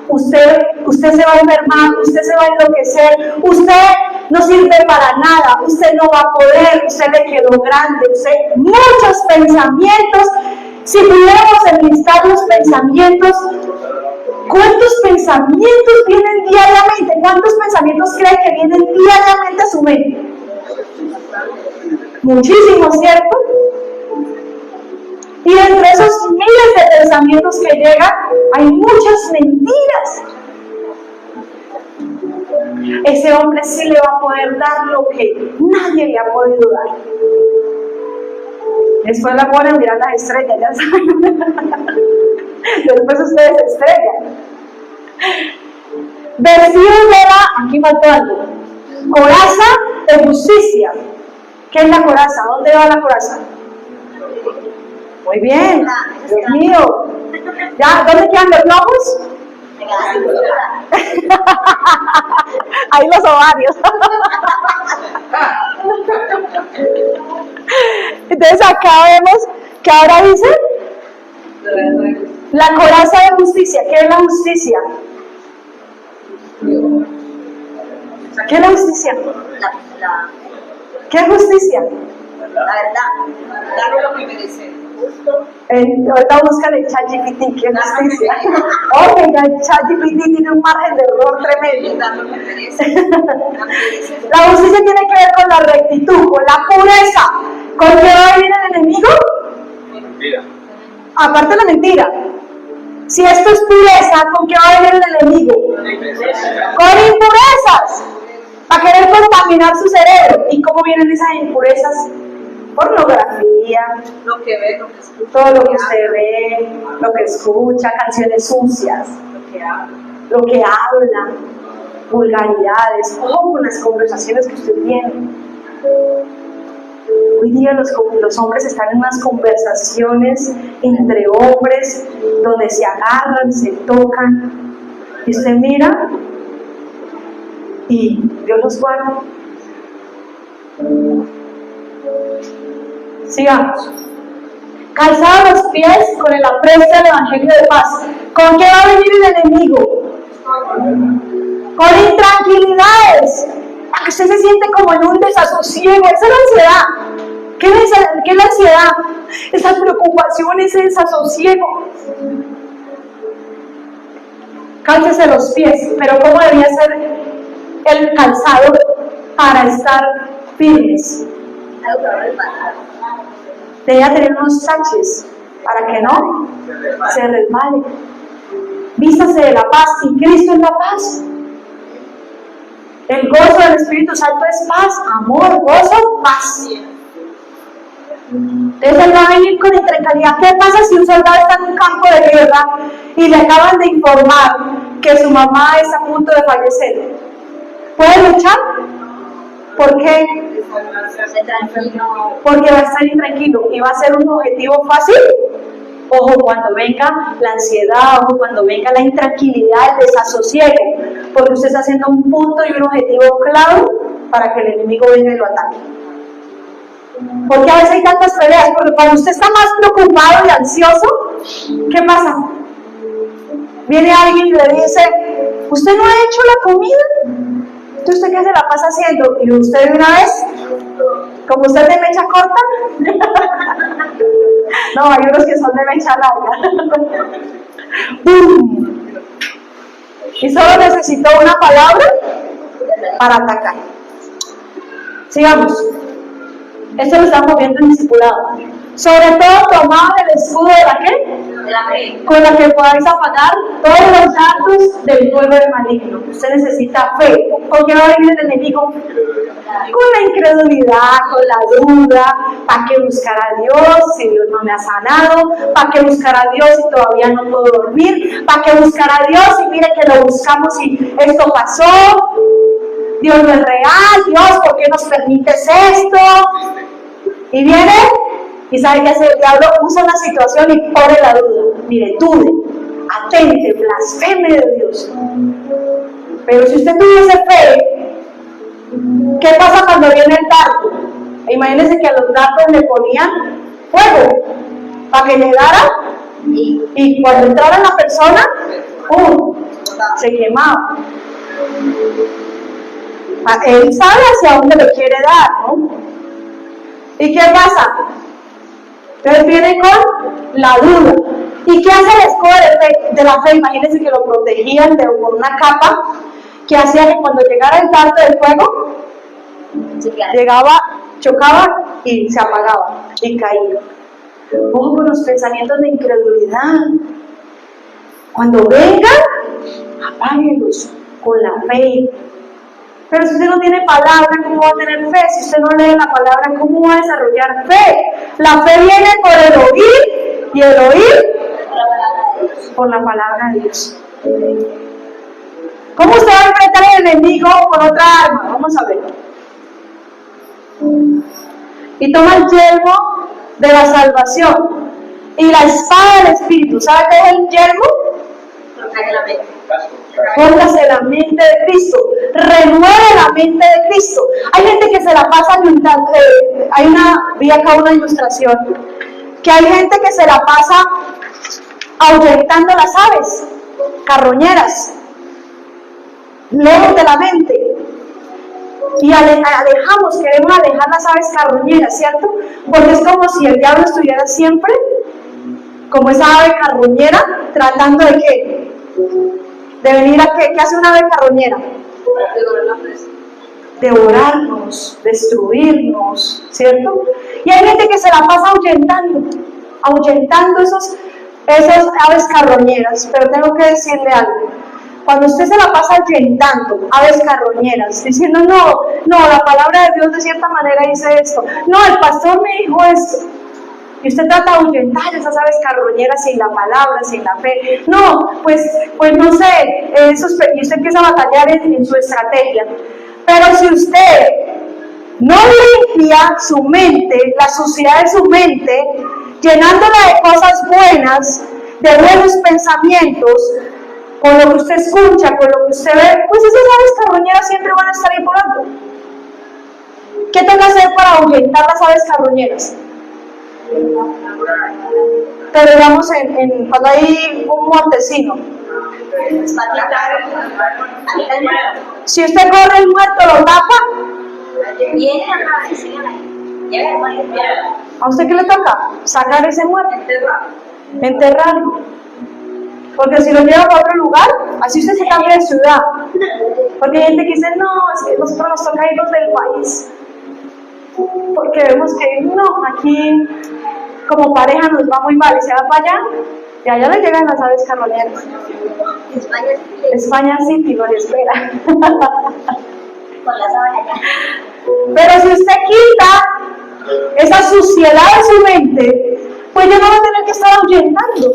Usted se va a enfermar, usted se va a enloquecer, usted no sirve para nada, usted no va a poder, usted le quedó grande, muchos pensamientos. Si pudiéramos enlistar los pensamientos, ¿cuántos pensamientos vienen diariamente? ¿Cuántos pensamientos cree que vienen diariamente a su mente? Muchísimos, ¿cierto? Y entre esos miles de pensamientos que llegan, hay muchas mentiras. Ese hombre sí le va a poder dar lo que nadie le ha podido dar. Después la ponen a mirar las estrellas, ya saben. Después ustedes se estrellan. Vestidos de la, aquí faltó algo, coraza de justicia. ¿Qué es la coraza? ¿Dónde va la coraza? Muy bien, Dios mío. ¿Ya? ¿Dónde quedan los globos? En la cintura. Ahí los ovarios. Entonces acá vemos que ahora dice la coraza de justicia. ¿Qué es la justicia? ¿Qué es la justicia? La ¿Qué es justicia? verdad. Darle lo que merece. Justo. Ahorita buscan el ChatGPT, ¿qué es justicia? Oiga, el ChatGPT tiene un margen de error tremendo. Dar lo que merece. La merece. La justicia tiene que ver con la rectitud, con la pureza. ¿Con qué va a venir el enemigo? Mentira. Aparte de la mentira. Si esto es pureza, ¿con qué va a venir el enemigo? Con impurezas. Para querer contaminar su cerebro. ¿Y cómo vienen esas impurezas? Pornografía, Lo que ve, lo que escucha. todo lo que usted ve, lo que escucha, canciones sucias, Lo que habla. lo que habla, vulgaridades, ojo con las conversaciones que usted tiene. Hoy día los hombres están en unas conversaciones entre hombres donde se agarran, se tocan, y usted mira y Dios los guarda. Sigamos. Calzados los pies con el aprecio del Evangelio de paz. ¿Con qué va a venir el enemigo? Con intranquilidades. A que usted se siente como en un desasosiego. Esa es la ansiedad. ¿Qué es la ansiedad? Esa preocupación, ese desasosiego. Cálcese los pies. Pero ¿cómo debía ser el calzado para estar firmes? Debía tener unos taches para que no se resbale. Vístase de la paz, y Cristo es la paz. El gozo del Espíritu Santo es paz, amor, gozo, paz. Entonces él va a venir con intranquilidad. ¿Qué pasa si un soldado está en un campo de guerra y le acaban de informar que su mamá está a punto de fallecer? ¿Puede luchar? ¿Por qué? Porque va a estar intranquilo y va a ser un objetivo fácil. Ojo cuando venga la ansiedad, ojo cuando venga la intranquilidad, el desasosiego, porque usted está haciendo un punto y un objetivo clave para que el enemigo venga y lo ataque. Porque a veces hay tantas peleas, porque cuando usted está más preocupado y ansioso, ¿qué pasa? Viene alguien y le dice, ¿usted no ha hecho la comida? Entonces, ¿usted qué se la pasa haciendo? Y usted de una vez, como usted de mecha corta, no, hay unos que son de mecha larga. ¡Bum! Y solo necesitó una palabra para atacar. Sigamos. Esto lo estamos viendo en discipulado. Sobre todo, tomad el escudo de la ¿qué? De la fe. Con la que podáis apagar todos los dardos del fuego del maligno. Usted necesita fe. ¿Con qué va a venir el enemigo? Con la incredulidad, con la duda. ¿Para qué buscar a Dios si Dios no me ha sanado? ¿Para qué buscar a Dios si todavía no puedo dormir? ¿Para qué buscar a Dios si mire que lo buscamos y esto pasó? Dios no es real. Dios, ¿por qué nos permites esto? Y viene y sabe que hace el diablo, usa una situación y pone la duda. Mire, dude, atente, blasfeme de Dios. Pero si usted tuviese fe, ¿qué pasa cuando viene el dardo? Imagínense que a los dardos le ponían fuego para que llegara y cuando entrara la persona, ¡pum!, se quemaba. Él sabe hacia dónde le quiere dar, ¿no? ¿Y qué pasa? Entonces viene con la duda. ¿Y qué hace el escudo de la fe? Imagínense que lo protegían con una capa que hacía que cuando llegara el dardo del fuego, llegaba, chocaba y se apagaba y caía. Ojo con los pensamientos de incredulidad. Cuando vengan, apáguenlos con la fe. Pero si usted no tiene palabra, ¿cómo va a tener fe? Si usted no lee la palabra, ¿cómo va a desarrollar fe? La fe viene por el oír, y el oír por la palabra de Dios. ¿Cómo usted va a enfrentar al enemigo con otra arma? Vamos a ver. Y toma el yelmo de la salvación Y la espada del Espíritu, ¿sabe qué es el yermo? Póngase la mente de Cristo, renueve la mente de Cristo. Hay gente que se la pasa juntando, vi acá una ilustración, que hay gente que se la pasa ahuyentando las aves, carroñeras, lejos de la mente. Y queremos alejar las aves carroñeras, ¿cierto? Porque es como si el diablo estuviera siempre como esa ave carroñera, tratando de ¿qué? De venir a ¿qué hace una ave carroñera? Devorarnos, destruirnos, ¿cierto? Y hay gente que se la pasa ahuyentando esas aves carroñeras. Pero tengo que decirle algo: cuando usted se la pasa ahuyentando aves carroñeras, diciendo no, la palabra de Dios de cierta manera dice esto, no, el pastor me dijo esto, y usted trata de ahuyentar esas aves carroñeras sin la palabra, sin la fe, no, pues no sé, y usted empieza a batallar en su estrategia. Pero si usted no limpia su mente, la suciedad de su mente, llenándola de cosas buenas, de buenos pensamientos, con lo que usted escucha, con lo que usted ve, pues esas aves carroñeras siempre van a estar ahí volando. ¿Qué toca hacer para ahuyentar las aves carroñeras? Pero digamos cuando hay un montecino, si usted corre el muerto, lo tapa. ¿A usted qué le toca? Sacar ese muerto, enterrarlo. Porque si lo lleva a otro lugar, así usted se cambia de ciudad. Porque hay gente que dice, no, es que nosotros nos toca irnos del país. Porque vemos que no, aquí como pareja nos va muy mal y se va para allá, y allá le llegan las aves carroñeras. España sí, lo espera. Pero si usted quita esa suciedad de su mente, pues ya no va a tener que estar ahuyentando,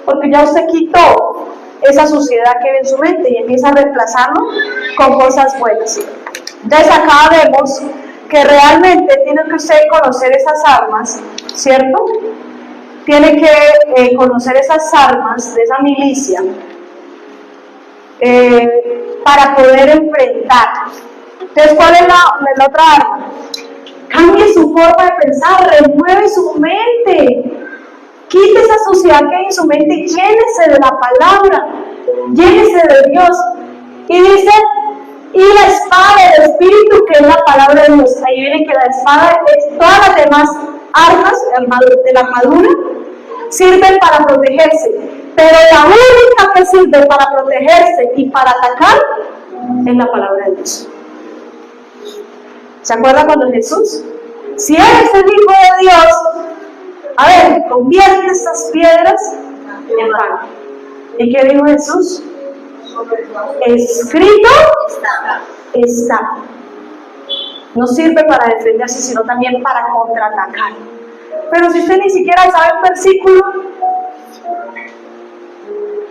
porque ya usted quitó esa suciedad que ve en su mente y empieza a reemplazarlo con cosas buenas. Entonces acá vemos que realmente tiene que usted conocer esas armas, ¿cierto? Tiene que conocer esas armas de esa milicia para poder enfrentar. Entonces, ¿cuál es la otra arma? Cambie su forma de pensar, remueve su mente, quite esa suciedad que hay en su mente y llénese de la palabra, llénese de Dios. Y dice, y la espada del Espíritu, que es la palabra de Dios. Ahí viene que la espada es todas las demás armas de la armadura sirven para protegerse, pero la única que sirve para protegerse y para atacar es la palabra de Dios. ¿Se acuerda cuando Jesús? Si eres el Hijo de Dios, a ver, convierte estas piedras en pan. ¿Y qué dijo Jesús? Escrito está. No sirve para defenderse, sino también para contraatacar. Pero si usted ni siquiera sabe el versículo,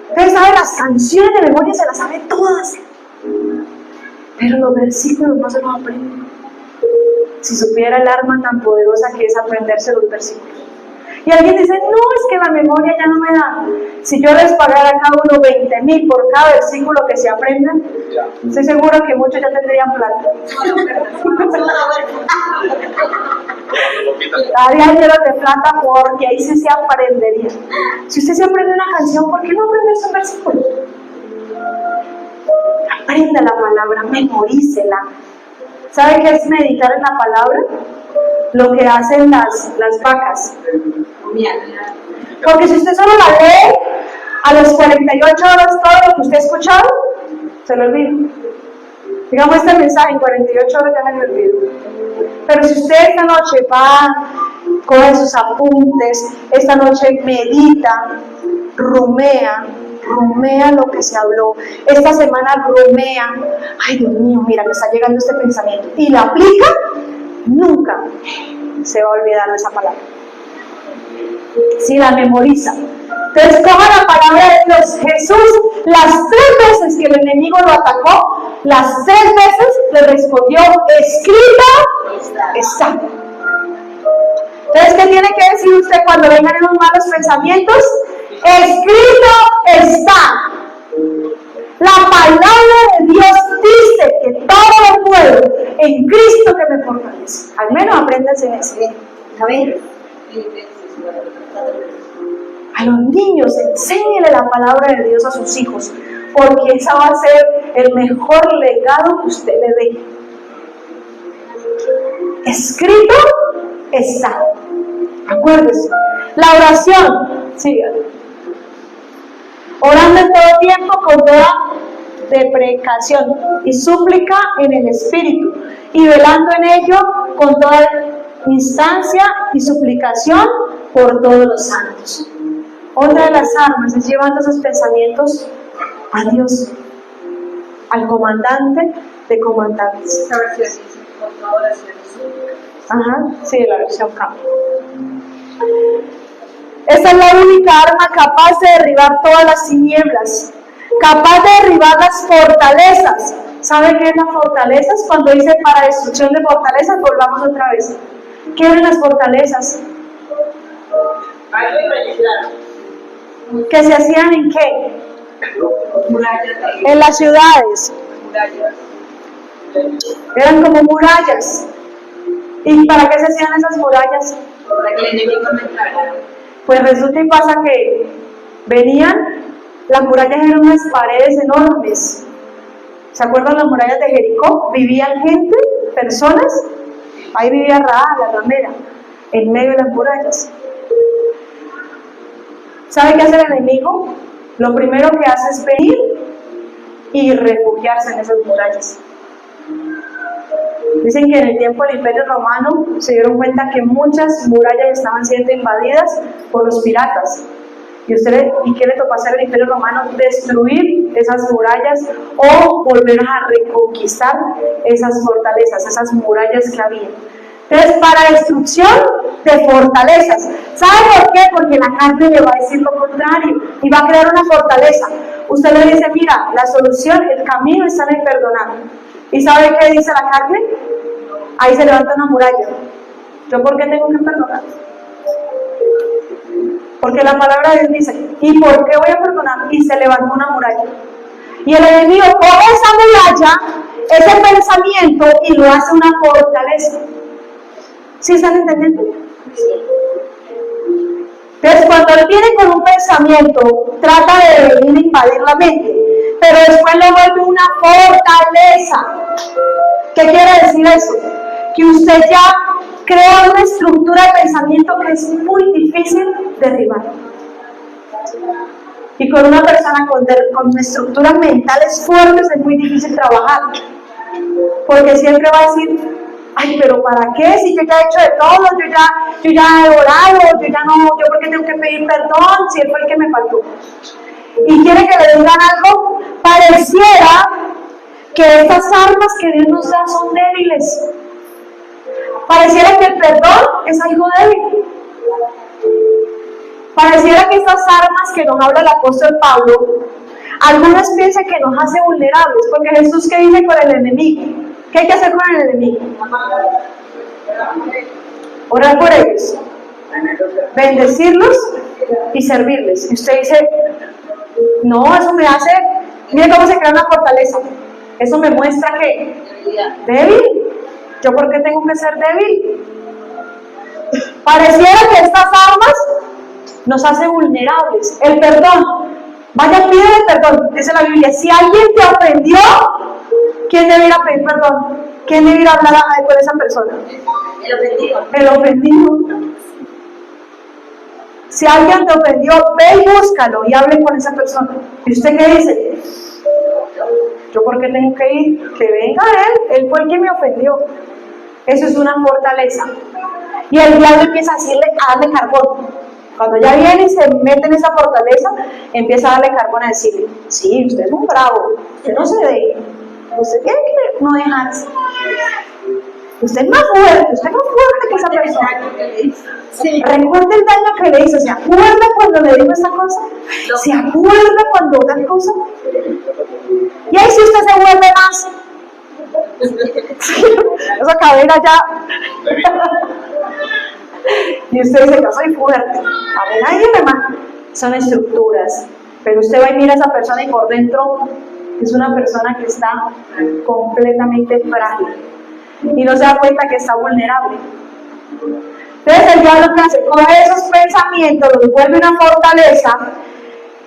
usted sabe las canciones de memoria, se las sabe todas, pero los versículos no se los aprende. Si supiera el arma tan poderosa que es aprenderse los versículos. Y alguien dice, no, es que la memoria ya no me da. Si yo les pagara a cada uno 20,000 por cada versículo que se aprendan, estoy seguro que muchos ya tendrían plata. Daría lleno de plata porque ahí sí se aprendería. Si usted se aprende una canción, ¿por qué no aprenderse un versículo? Aprenda la palabra, memorícela. ¿Sabe qué es meditar en la palabra? Lo que hacen las vacas. Porque si usted solo la lee, a las 48 horas todo lo que usted ha escuchado, se lo olvida. Digamos, este mensaje en 48 horas ya me lo olvido. Pero si usted esta noche va, coge sus apuntes, esta noche medita, rumea lo que se habló, esta semana rumea, ay Dios mío, mira, me está llegando este pensamiento, y la aplica, nunca se va a olvidar de esa palabra. Si la memoriza. Entonces coja la palabra de Dios. Jesús, las 3 veces que el enemigo lo atacó, las 3 veces le respondió, escrito está. Entonces, ¿qué tiene que decir usted cuando vengan esos malos pensamientos? Escrito está. La palabra de Dios dice que todo lo puedo en Cristo que me fortalece. Al menos apréndanse eso. A ver. A los niños, enséñenle la palabra de Dios a sus hijos, porque esa va a ser el mejor legado que usted le dé. Escrito está. Acuérdese. La oración, sigan. Orando en todo tiempo con toda deprecación y súplica en el Espíritu, y velando en ello con toda instancia y suplicación por todos los santos. Otra de las armas es llevando esos pensamientos a Dios, al comandante de comandantes. Esta versión dice con toda oración y súplica. Ajá, sí, la versión K. Esta es la única arma capaz de derribar todas las tinieblas, capaz de derribar las fortalezas. ¿Sabe qué es las fortalezas? Cuando dice para destrucción de fortalezas, volvamos otra vez. ¿Qué eran las fortalezas? ¿Que se hacían en qué? En las ciudades. Eran como murallas. ¿Y para qué se hacían esas murallas? Para que el enemigo no entrara. Pues resulta y pasa que venían, las murallas eran unas paredes enormes. ¿Se acuerdan las murallas de Jericó? Vivían gente, personas, ahí vivía Rahab, la ramera, en medio de las murallas. ¿Sabe qué hace el enemigo? Lo primero que hace es venir y refugiarse en esas murallas. Dicen que en el tiempo del Imperio Romano se dieron cuenta que muchas murallas estaban siendo invadidas por los piratas. ¿Y qué le tocó hacer al Imperio Romano? Destruir esas murallas o volver a reconquistar esas fortalezas, esas murallas que había. Entonces, para destrucción de fortalezas. ¿Sabe por qué? Porque la carne le va a decir lo contrario y va a crear una fortaleza. Usted le dice, mira, la solución, el camino está en el perdonar. ¿Y sabe qué dice la carne? Ahí se levanta una muralla. ¿Yo por qué tengo que perdonar? Porque la palabra de Dios dice, ¿y por qué voy a perdonar? Y se levantó una muralla. Y el enemigo coge esa muralla, ese pensamiento, y lo hace una fortaleza. ¿Sí están entendiendo? Entonces, cuando él viene con un pensamiento, trata de venir a invadir la mente, pero después lo vuelve una fortaleza. ¿Qué quiere decir eso? Que usted ya crea una estructura de pensamiento que es muy difícil derribar. Y con una persona con estructuras mentales fuertes es muy difícil trabajar. Porque siempre va a decir, ay, pero ¿para qué? Si yo ya he hecho de todo, yo ya he orado, yo por qué tengo que pedir perdón si él fue el que me faltó. Y quiere que le digan algo, pareciera que estas armas que Dios nos da son débiles. Pareciera que el perdón es algo débil. Pareciera que estas armas que nos habla el apóstol Pablo, algunos piensan que nos hace vulnerables, porque Jesús, ¿qué dice con el enemigo? ¿Qué hay que hacer con el enemigo? Orar por ellos, bendecirlos y servirles. Y usted dice, no, eso me hace, mire cómo se crea una fortaleza. Eso me muestra que débil. ¿Yo por qué tengo que ser débil? Pareciera que estas armas nos hacen vulnerables. El perdón. Vaya, pide el perdón. Dice la Biblia, si alguien te ofendió, ¿quién debe ir a pedir perdón? ¿Quién debe ir a hablar con esa persona? El ofendido. El ofendido. Si alguien te ofendió, ve y búscalo y hable con esa persona. ¿Y usted qué dice? ¿Yo por qué tengo que ir? Que venga él fue el que me ofendió. Eso es una fortaleza. Y el diablo empieza a darle carbón. Cuando ya viene y se mete en esa fortaleza, empieza a darle carbón a decirle, sí, usted es un bravo, usted no se deje, usted tiene que no dejarse. Usted es más fuerte que esa persona. Sí. ¿Recuerda el daño que le hizo? ¿Se acuerda cuando le dijo esta cosa? ¿Se acuerda cuando otra cosa? Y ahí si usted se vuelve más. Esa cadera ya. Y usted dice, yo soy fuerte. A mí nadie me mata. Son estructuras. Pero usted va y mira a esa persona y por dentro es una persona que está completamente frágil. Y no se da cuenta que está vulnerable. Entonces el diablo que hace, coge esos pensamientos, los vuelve una fortaleza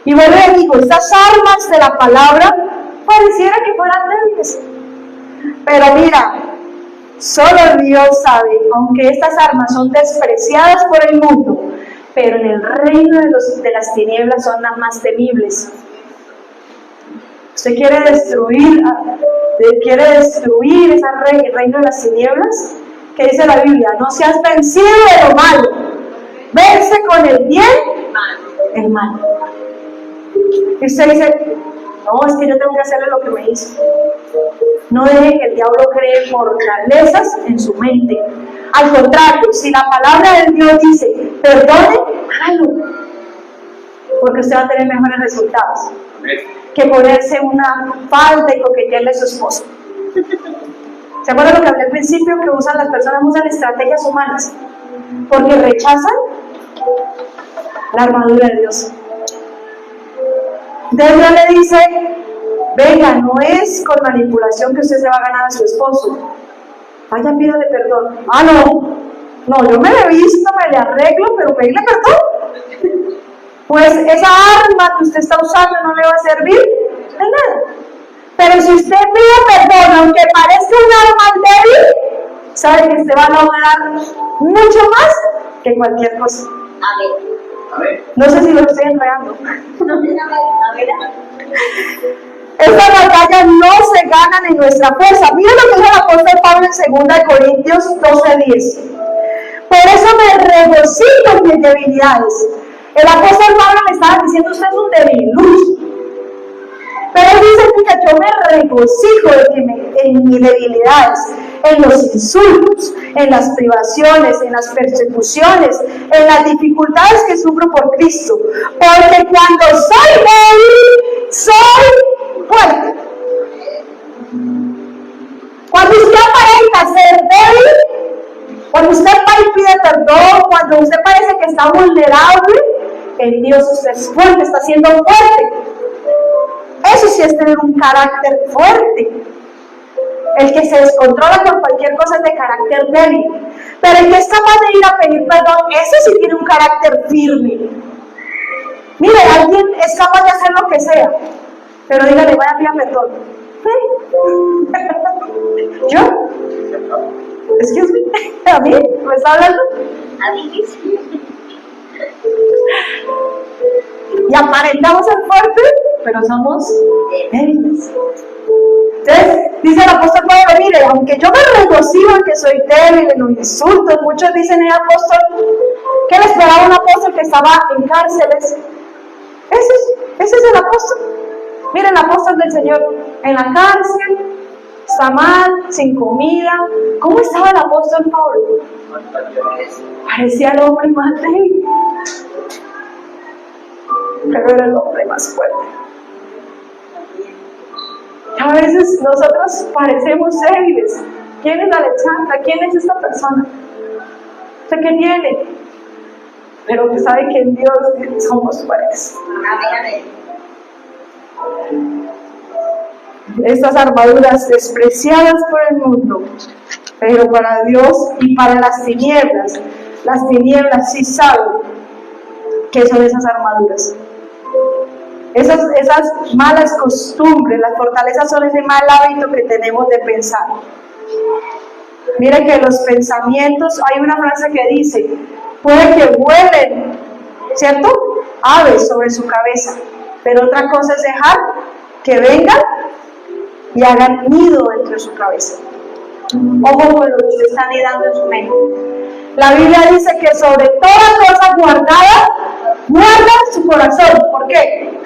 y vuelve y digo, estas armas de la palabra pareciera que fueran débiles. Pero mira, solo Dios sabe, aunque estas armas son despreciadas por el mundo, pero en el reino de las tinieblas son las más temibles. ¿Usted quiere destruir el reino de las tinieblas? ¿Qué dice la Biblia? No seas vencido de lo malo, vence con el bien el mal. Y usted dice, no, es que yo tengo que hacerle lo que me hizo. No deje que el diablo cree fortalezas en su mente. Al contrario, si la palabra de Dios dice, perdone, hágalo. Porque usted va a tener mejores resultados que ponerse una falda y coquetearle a su esposo. ¿Se acuerdan lo que hablé al principio? Que las personas usan estrategias humanas porque rechazan la armadura de Dios. Dios le dice, venga, no es con manipulación que usted se va a ganar a su esposo. Vaya, pídale perdón. Ah, no, yo me le visto, me le arreglo, pero pedirle perdón. Pues esa arma que usted está usando no le va a servir de nada. Pero si usted pide perdón, aunque parezca un arma débil, sabe que usted va a lograr mucho más que cualquier cosa. Amén. No sé si lo estoy enredando. Estas batallas no se ganan en nuestra fuerza. Miren lo que dijo el apóstol Pablo en 2 Corintios 12:10. Por eso me regocijo en mis debilidades. El apóstol Pablo me estaba diciendo, usted es un debiluz. Pero él dice que yo me regocijo en mis debilidades, en los insultos, en las privaciones, en las persecuciones, en las dificultades que sufro por Cristo. Porque cuando soy débil, soy fuerte. Cuando usted aparenta ser débil, cuando usted va y pide perdón, cuando usted parece que está vulnerable, en Dios usted es fuerte, está siendo fuerte. Eso sí es tener un carácter fuerte. El que se descontrola por cualquier cosa es de carácter débil. Pero el que es capaz de ir a pedir perdón, ese sí tiene un carácter firme. Mire, alguien es capaz de hacer lo que sea, pero dígale, vaya a pedir perdón. ¿Yo? Excuse me, ¿a mí? ¿Me está hablando? A mí sí. Y aparentamos ser fuertes, pero somos débiles. Entonces, dice el apóstol Pablo, mire, aunque yo me regocijo en que soy débil, en los insultos, muchos dicen el apóstol, ¿qué le esperaba a un apóstol que estaba en cárceles? Ese es el apóstol. Mire, el apóstol del Señor en la cárcel, está mal, sin comida. ¿Cómo estaba el apóstol Pablo? Parecía el hombre más débil, pero era el hombre más fuerte. A veces nosotros parecemos débiles. ¿Quién es Alexandra? ¿Quién es esta persona? ¿Usted qué tiene? Pero que sabe que en Dios somos fuertes. Estas armaduras despreciadas por el mundo, pero para Dios y para las tinieblas sí saben qué son esas armaduras. Esas malas costumbres, las fortalezas son ese mal hábito que tenemos de pensar. Mire que los pensamientos, hay una frase que dice, puede que vuelen, ¿cierto? Aves sobre su cabeza, pero otra cosa es dejar que vengan y hagan nido dentro de su cabeza. Ojo con lo que usted está anidando en su mente. La Biblia dice que sobre toda cosa guardada, guarda su corazón. ¿Por qué?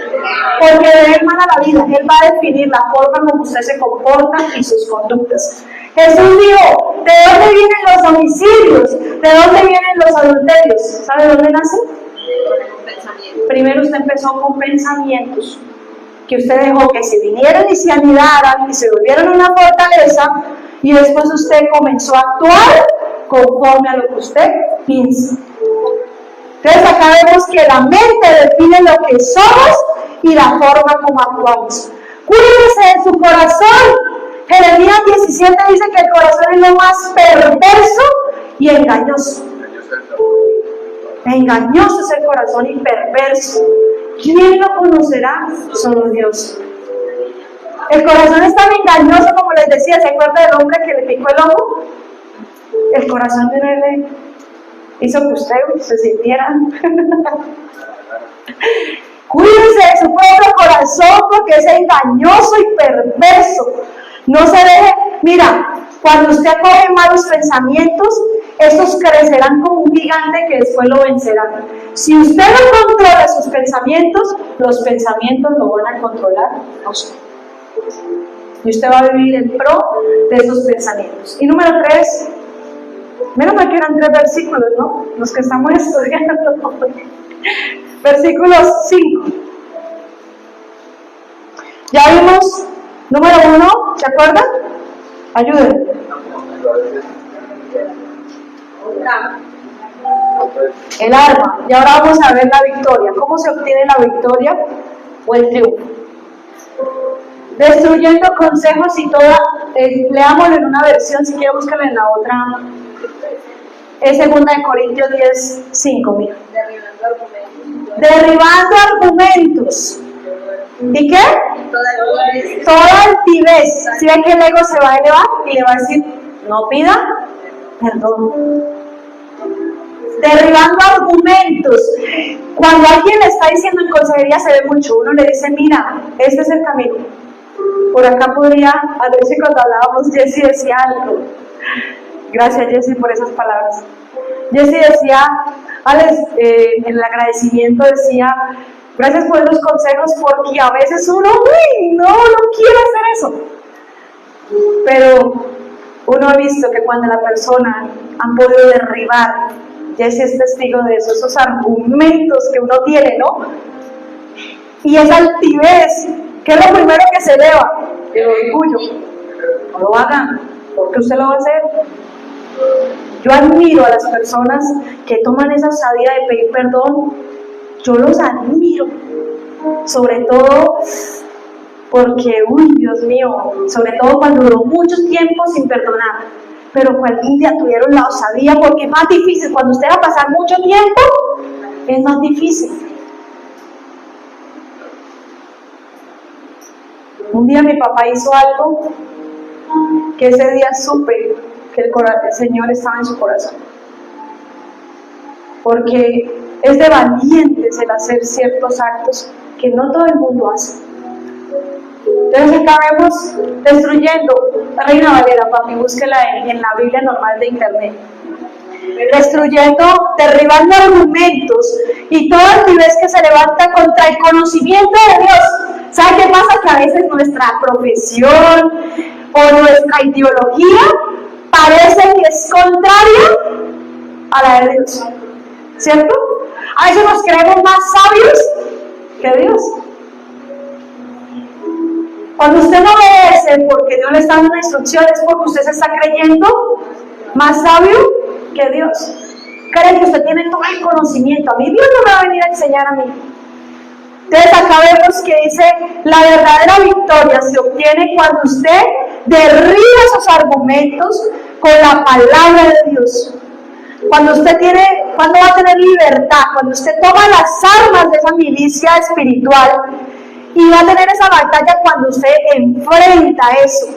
Porque de él mana la vida. Él va a definir la forma como usted se comporta y sus conductas. Jesús dijo, ¿de dónde vienen los homicidios? ¿De dónde vienen los adulterios? ¿Sabe de dónde nacen? Primero usted empezó con pensamientos que usted dejó que se vinieran y se anidaran y se volvieran una fortaleza, y después usted comenzó a actuar conforme a lo que usted piensa. Entonces acá vemos que la mente define lo que somos y la forma como actuamos. Cuídese de su corazón. Jeremías 17 dice que el corazón es lo más perverso y engañoso. Engañoso es el corazón y perverso. ¿Quién lo conocerá? Solo Dios. El corazón es tan engañoso como les decía. ¿Se acuerda del hombre que le picó el ojo? El corazón de él hizo que usted se sintiera. Cuídense de su propio corazón porque es engañoso y perverso. No se deje, mira, cuando usted acoge malos pensamientos, estos crecerán como un gigante que después lo vencerán. Si usted no controla sus pensamientos, los pensamientos lo van a controlar a usted. Y usted va a vivir en pro de esos pensamientos. Y número 3, menos mal que eran 3 versículos, ¿no? Los que estamos estudiando. Versículos 5. Ya vimos, número 1, ¿se acuerdan? Ayúdenme. El arma. Y ahora vamos a ver la victoria. ¿Cómo se obtiene la victoria o el triunfo? Destruyendo consejos y toda, leámoslo en una versión, si quiere búscalo en la otra. Es 2 Corintios 10, 5, mira. Derribando argumentos. ¿Y qué? Toda altivez. Si ve que el ego se va a elevar y le va a decir, no pida perdón. Derribando argumentos. Cuando alguien le está diciendo en consejería se ve mucho. Uno le dice, mira, este es el camino. Por acá podría, a veces cuando hablábamos, Jessy decía algo. Gracias, Jessy, por esas palabras. Jessy decía, Alex, en el agradecimiento decía, gracias por esos consejos, porque a veces uno, no quiere hacer eso. Pero uno ha visto que cuando la persona han podido derribar, Jessy es testigo de eso, esos argumentos que uno tiene, ¿no? Y esa altivez, ¿qué es lo primero que se eleva? El orgullo. No lo hagan, porque usted lo va a hacer. Yo admiro a las personas que toman esa osadía de pedir perdón. Yo los admiro, sobre todo porque, Dios mío, sobre todo cuando duró mucho tiempo sin perdonar, pero algún día tuvieron la osadía, porque es más difícil, cuando usted va a pasar mucho tiempo, es más difícil. Un día mi papá hizo algo que ese día supe que el Señor estaba en su corazón, porque es de valientes el hacer ciertos actos que no todo el mundo hace. Entonces acá vemos destruyendo, Reina Valera, papi, búsquela en la Biblia normal de internet. Destruyendo, derribando argumentos y toda altivez que se levanta contra el conocimiento de Dios. ¿Sabe qué pasa? Que a veces nuestra profesión o nuestra ideología parece que es contraria a la de Dios, ¿cierto? A veces nos creemos más sabios que Dios. Cuando usted no obedece porque Dios le está dando una instrucción, es porque usted se está creyendo más sabio que Dios. Cree que usted tiene todo el conocimiento. A mí Dios no me va a venir a enseñar a mí. Entonces acá vemos que dice, la verdadera victoria se obtiene cuando usted derriba esos argumentos con la palabra de Dios. Cuando va a tener libertad, cuando usted toma las armas de esa milicia espiritual y va a tener esa batalla cuando usted enfrenta eso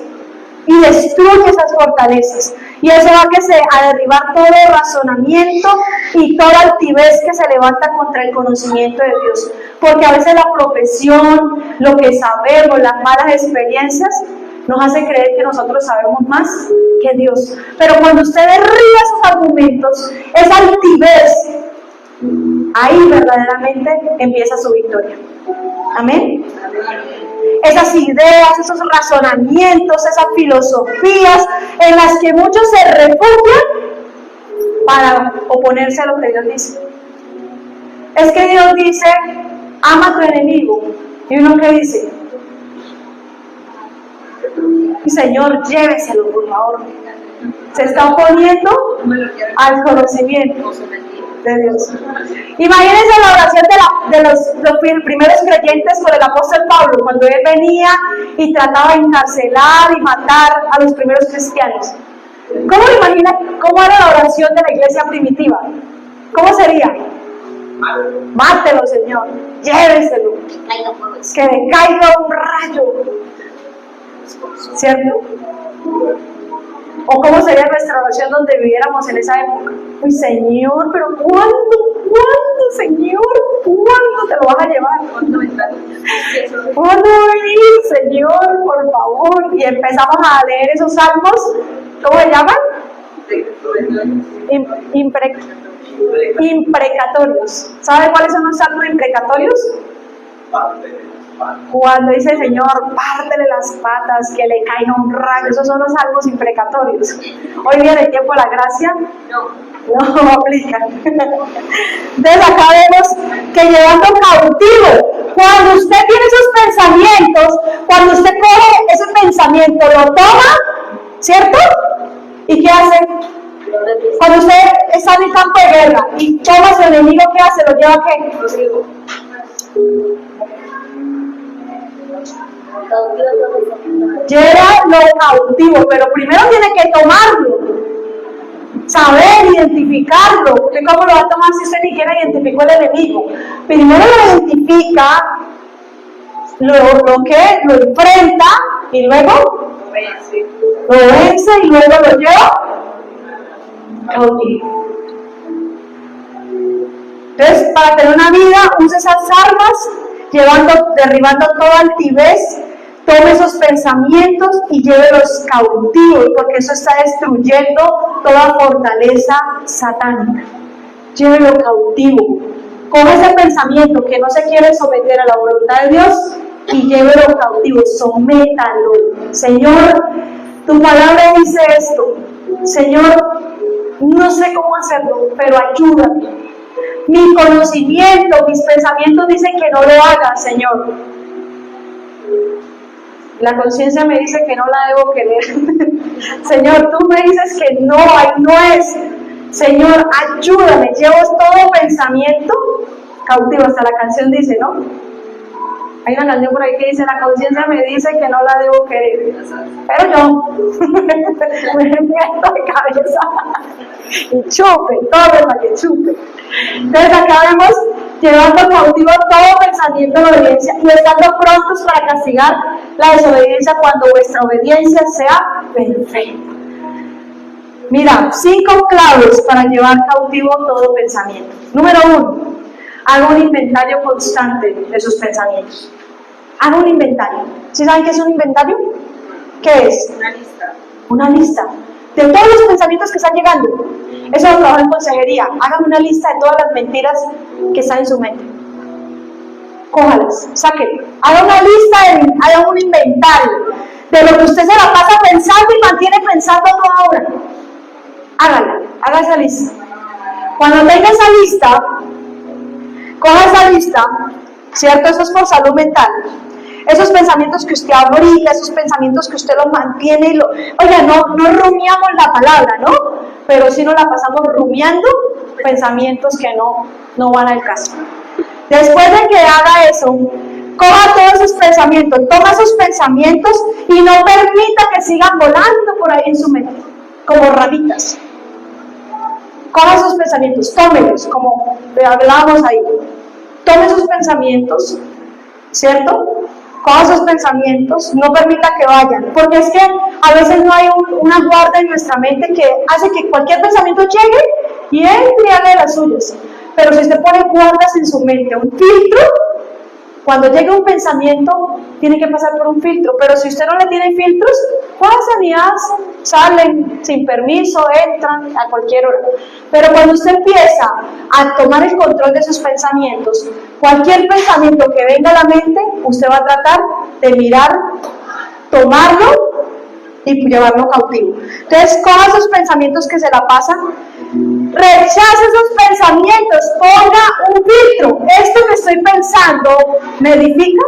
y destruye esas fortalezas. Y eso va a derribar todo razonamiento y toda altivez que se levanta contra el conocimiento de Dios. Porque a veces la profesión, lo que sabemos, las malas experiencias, nos hace creer que nosotros sabemos más que Dios. Pero cuando usted derriba esos argumentos, esa altivez, ahí verdaderamente empieza su victoria. Amén. Esas ideas, esos razonamientos, esas filosofías en las que muchos se refugian para oponerse a lo que Dios dice. Es que Dios dice, ama a tu enemigo. Y uno que dice, Señor, lléveselo, por favor. Se está oponiendo al conocimiento de Dios. Imagínense la oración de los primeros creyentes por el apóstol Pablo, cuando él venía y trataba de encarcelar y matar a los primeros cristianos. ¿Cómo imaginan cómo era la oración de la iglesia primitiva? ¿Cómo sería? Mátelo, Señor, lléveselo, que le caiga un rayo, ¿cierto? ¿O cómo sería nuestra oración donde viviéramos en esa época? Uy, Señor, pero ¿cuándo, Señor? ¿Cuándo te lo vas a llevar? ¿Cuándo venir, Señor, por favor? Y empezamos a leer esos salmos, ¿cómo se llaman? Imprecatorios. ¿Saben cuáles son los salmos imprecatorios? Cuando dice Señor, pártele las patas, que le caiga un rayo, esos son los salmos imprecatorios. Hoy viene el tiempo de la gracia. No aplica. Entonces acá vemos que llevando cautivo, cuando usted tiene esos pensamientos, cuando usted coge ese pensamiento, lo toma, ¿cierto? ¿Y qué hace? Cuando usted está en el campo de guerra y toma a su enemigo, ¿qué hace? ¿Lo lleva a qué? Llévalo cautivo, pero primero tiene que tomarlo, saber identificarlo, porque ¿cómo lo va a tomar si usted ni siquiera identificó el enemigo? Primero lo identifica, lo enfrenta y luego lo vence y luego lo lleva cautivo. Entonces, para tener una vida, use esas armas, derribando toda altivez, tome esos pensamientos y llévelos cautivos, porque eso está destruyendo toda fortaleza satánica. Llévelo cautivo. Coge ese pensamiento que no se quiere someter a la voluntad de Dios y llévelo cautivo, sométalo. Señor, tu palabra dice esto. Señor, no sé cómo hacerlo, pero ayúdame. Mi conocimiento, mis pensamientos dicen que no lo haga, Señor. La conciencia me dice que no la debo querer. Señor, tú me dices que no, ahí no es. Señor, ayúdame. Llevo todo pensamiento cautivo. Hasta la canción dice, ¿no? Hay una canción por ahí que dice, la conciencia me dice que no la debo querer. Pero yo me meto de cabeza y chupe, todo para que chupe. Entonces acá vemos llevando cautivo todo pensamiento de obediencia y estando prontos para castigar la desobediencia cuando vuestra obediencia sea perfecta. Mira, 5 claves para llevar cautivo todo pensamiento. Número 1, haga un inventario constante de sus pensamientos. Haga un inventario. ¿Sí saben qué es un inventario? ¿Qué es? Una lista. Una lista de todos los pensamientos que están llegando. Eso lo trabajo en consejería. Hagan una lista de todas las mentiras que están en su mente. Cójalas, sáquenlas. Haga una lista, haga un inventario de lo que usted se la pasa pensando y mantiene pensando toda hora. Hágala, haga esa lista. Cuando tenga esa lista, coja esa lista, ¿cierto? Eso es por salud mental. Esos pensamientos que usted ahorita, esos pensamientos que usted los mantiene y oiga, no rumiamos la palabra, ¿no? Pero sí nos la pasamos rumiando pensamientos que no van al caso. Después de que haga eso, coja todos esos pensamientos, toma esos pensamientos y no permita que sigan volando por ahí en su mente, como ramitas. Coja esos pensamientos, tómelos, como hablábamos ahí. Tome esos pensamientos, ¿cierto? Coja esos pensamientos, no permita que vayan, porque es que a veces no hay una guarda en nuestra mente que hace que cualquier pensamiento llegue y entre y haga de las suyas. Pero si usted pone guardas en su mente, un filtro, cuando llegue un pensamiento, tiene que pasar por un filtro, pero si usted no le tiene filtros, pasan y hacen, salen sin permiso, entran a cualquier hora. Pero cuando usted empieza a tomar el control de sus pensamientos, cualquier pensamiento que venga a la mente, usted va a tratar de mirar, tomarlo y llevarlo cautivo. Entonces, coja esos pensamientos que se la pasan, rechace esos pensamientos, ponga un filtro. Esto que estoy pensando me edifica,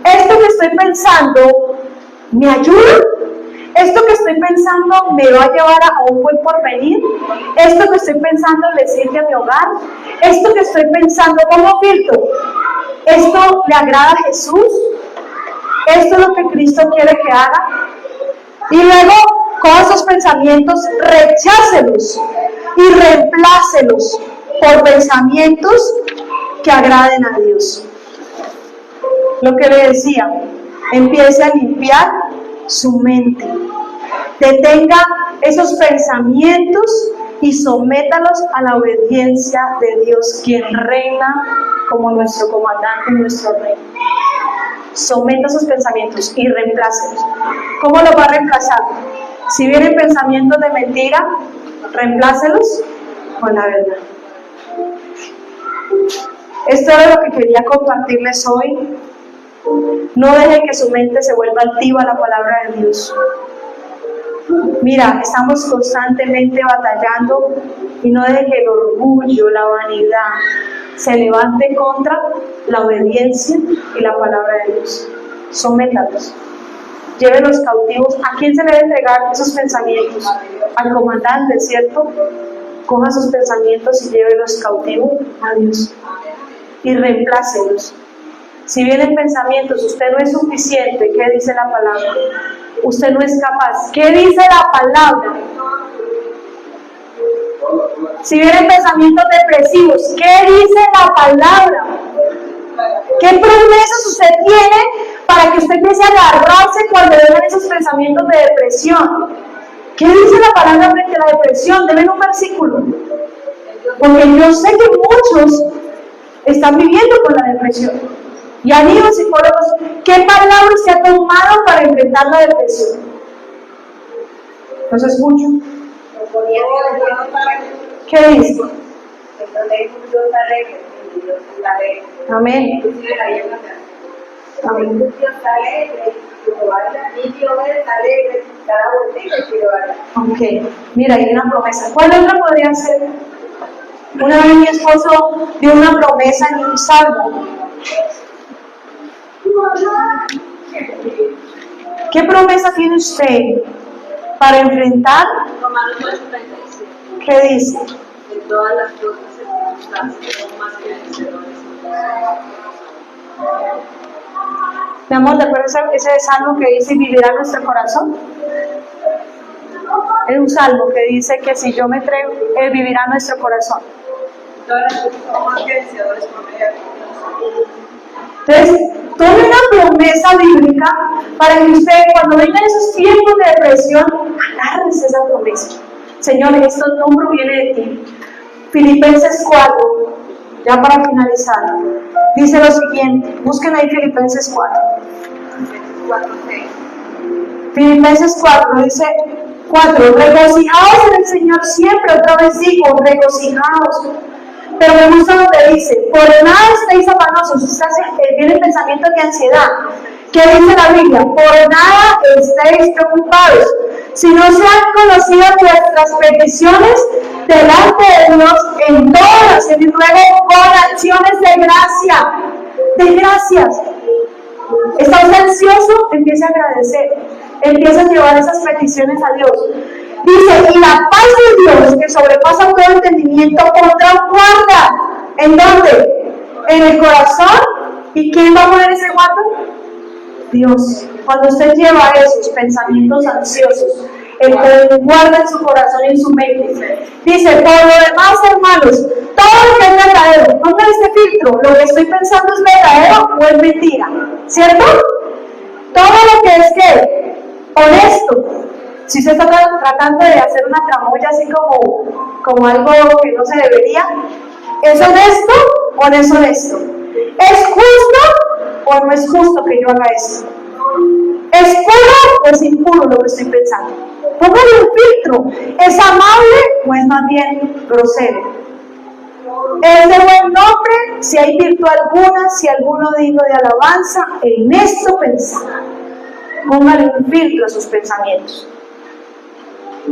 esto que estoy pensando me ayuda, ¿Esto que estoy pensando me va a llevar a un buen porvenir? ¿Esto que estoy pensando le sirve a mi hogar? ¿Esto que estoy pensando, cómo filtro? ¿Esto le agrada a Jesús? ¿Esto es lo que Cristo quiere que haga? Y luego, con esos pensamientos, rechácelos y reemplácelos por pensamientos que agraden a Dios. Lo que le decía, empiece a limpiar su mente. Detenga esos pensamientos y sométalos a la obediencia de Dios, quien reina como nuestro comandante en nuestro reino. Someta esos pensamientos y reemplácelos. ¿Cómo los va a reemplazar? Si vienen pensamientos de mentira, reemplácelos con la verdad. Esto era lo que quería compartirles hoy. No deje que su mente se vuelva altiva a la palabra de Dios. Mira, estamos constantemente batallando y no deje que el orgullo, la vanidad se levante contra la obediencia y la palabra de Dios. Sométalos. Llévelos cautivos. ¿A quién se le debe entregar esos pensamientos? Al comandante, ¿cierto? Coja sus pensamientos y llévelos cautivos a Dios. Y reemplácelos. Si vienen pensamientos, usted no es suficiente, ¿qué dice la palabra? Usted no es capaz, ¿qué dice la palabra? Si vienen pensamientos depresivos, ¿qué dice la palabra? ¿Qué promesas usted tiene para que usted empiece a agarrarse cuando vengan esos pensamientos de depresión? ¿Qué dice la palabra frente a la depresión? Deben un versículo. Porque yo sé que muchos están viviendo con la depresión. Y amigos psicólogos, ¿qué palabras se ha tomado para enfrentar la depresión? No se escucha. ¿Qué dice? Amén. Amén. Ok, mira, hay una promesa. ¿Cuál otra podría ser? Una vez mi esposo dio una promesa en un salmo. ¿Qué promesa tiene usted para enfrentar? ¿Qué dice? De todas las cosas circunstancias son más que vencedores. Mi amor, ¿te acuerdas ese salmo que dice vivirá nuestro corazón? Es un salmo que dice que si yo me entrego, Él vivirá nuestro corazón. Todas las cosas son más que vencedores por medio de Dios. Entonces, tome una promesa bíblica para que usted, cuando vengan esos tiempos de depresión, agárrese esa promesa. Señor, esto no proviene de ti. Filipenses 4, ya para finalizar, dice lo siguiente. Busquen ahí Filipenses 4. Filipenses 4 dice 4. Regocijaos en el Señor siempre. Otra vez digo, regocijaos. Pero me gusta lo que dice, por nada estéis afanosos. Vienen pensamientos de ansiedad. ¿Qué dice la Biblia? Por nada estéis preocupados, si no sean conocidas vuestras peticiones delante de Dios en todas, y luego con acciones de gracia. De gracias. ¿Está usted ansioso? Empiece a agradecer. Empieza a llevar esas peticiones a Dios. Dice, y la paz de Dios, que sobrepasa todo entendimiento, pondrá guarda. ¿En dónde? En el corazón. ¿Y quién va a poner ese guarda? Dios. Cuando usted lleva esos pensamientos ansiosos, Él guarda en su corazón y en su mente. Dice, por lo demás, hermanos, todo lo que es verdadero, ponga este filtro, lo que estoy pensando es verdadero o es mentira, ¿cierto? Todo lo que es que honesto. Si usted está tratando de hacer una tramoya así como algo que no se debería, ¿es honesto o no es honesto? ¿Es justo o no es justo que yo haga esto? ¿Es puro o es impuro lo que estoy pensando? Póngale un filtro. ¿Es amable o es más bien grosero? ¿Es de buen nombre? Si hay virtud alguna, si alguno digno de alabanza, en esto pensar. Póngale un filtro a sus pensamientos.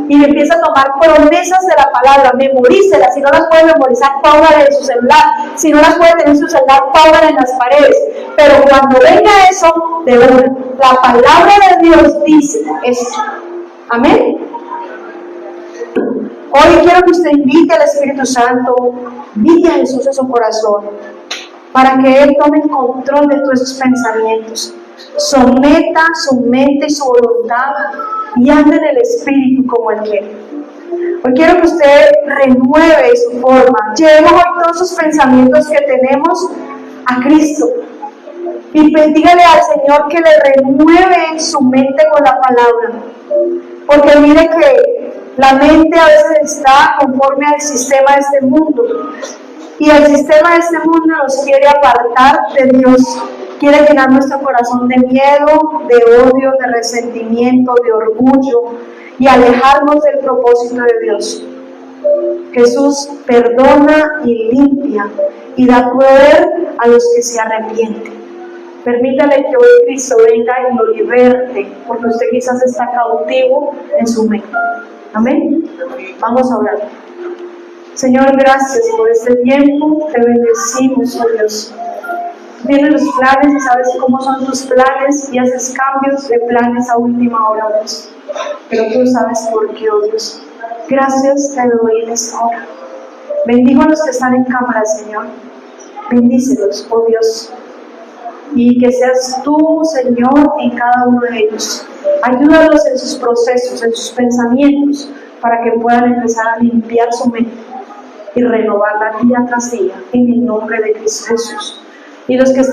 Y empieza a tomar promesas de la palabra, memorícelas. Si no las puede memorizar, póngale en su celular. Si no las puede tener en su celular, póngale en las paredes. Pero cuando venga eso, de una, la palabra de Dios dice esto. Amén. Hoy quiero que usted invite al Espíritu Santo, invite a Jesús a su corazón, para que Él tome el control de todos esos pensamientos. Someta su mente y su voluntad y ande en el Espíritu como Él quiere. Hoy quiero que usted renueve su forma. Llevemos hoy todos esos pensamientos que tenemos a Cristo. Y dígale al Señor que le renueve su mente con la palabra. Porque mire que la mente a veces está conforme al sistema de este mundo. Y el sistema de este mundo nos quiere apartar de Dios. Quiere llenar nuestro corazón de miedo, de odio, de resentimiento, de orgullo y alejarnos del propósito de Dios. Jesús perdona y limpia y da poder a los que se arrepienten. Permítale que hoy Cristo venga y lo liberte, porque usted quizás está cautivo en su mente. Amén. Vamos a orar. Señor, gracias por este tiempo. Te bendecimos, oh Dios. Tienes los planes y sabes cómo son tus planes y haces cambios de planes a última hora, Dios. Pero tú sabes por qué, oh Dios. Gracias te doy en esta hora. Bendigo a los que están en cámara, Señor. Bendícelos, oh Dios. Y que seas tú, Señor, en cada uno de ellos. Ayúdalos en sus procesos, en sus pensamientos, para que puedan empezar a limpiar su mente y renovarla día tras día, en el nombre de Cristo Jesús. Y los que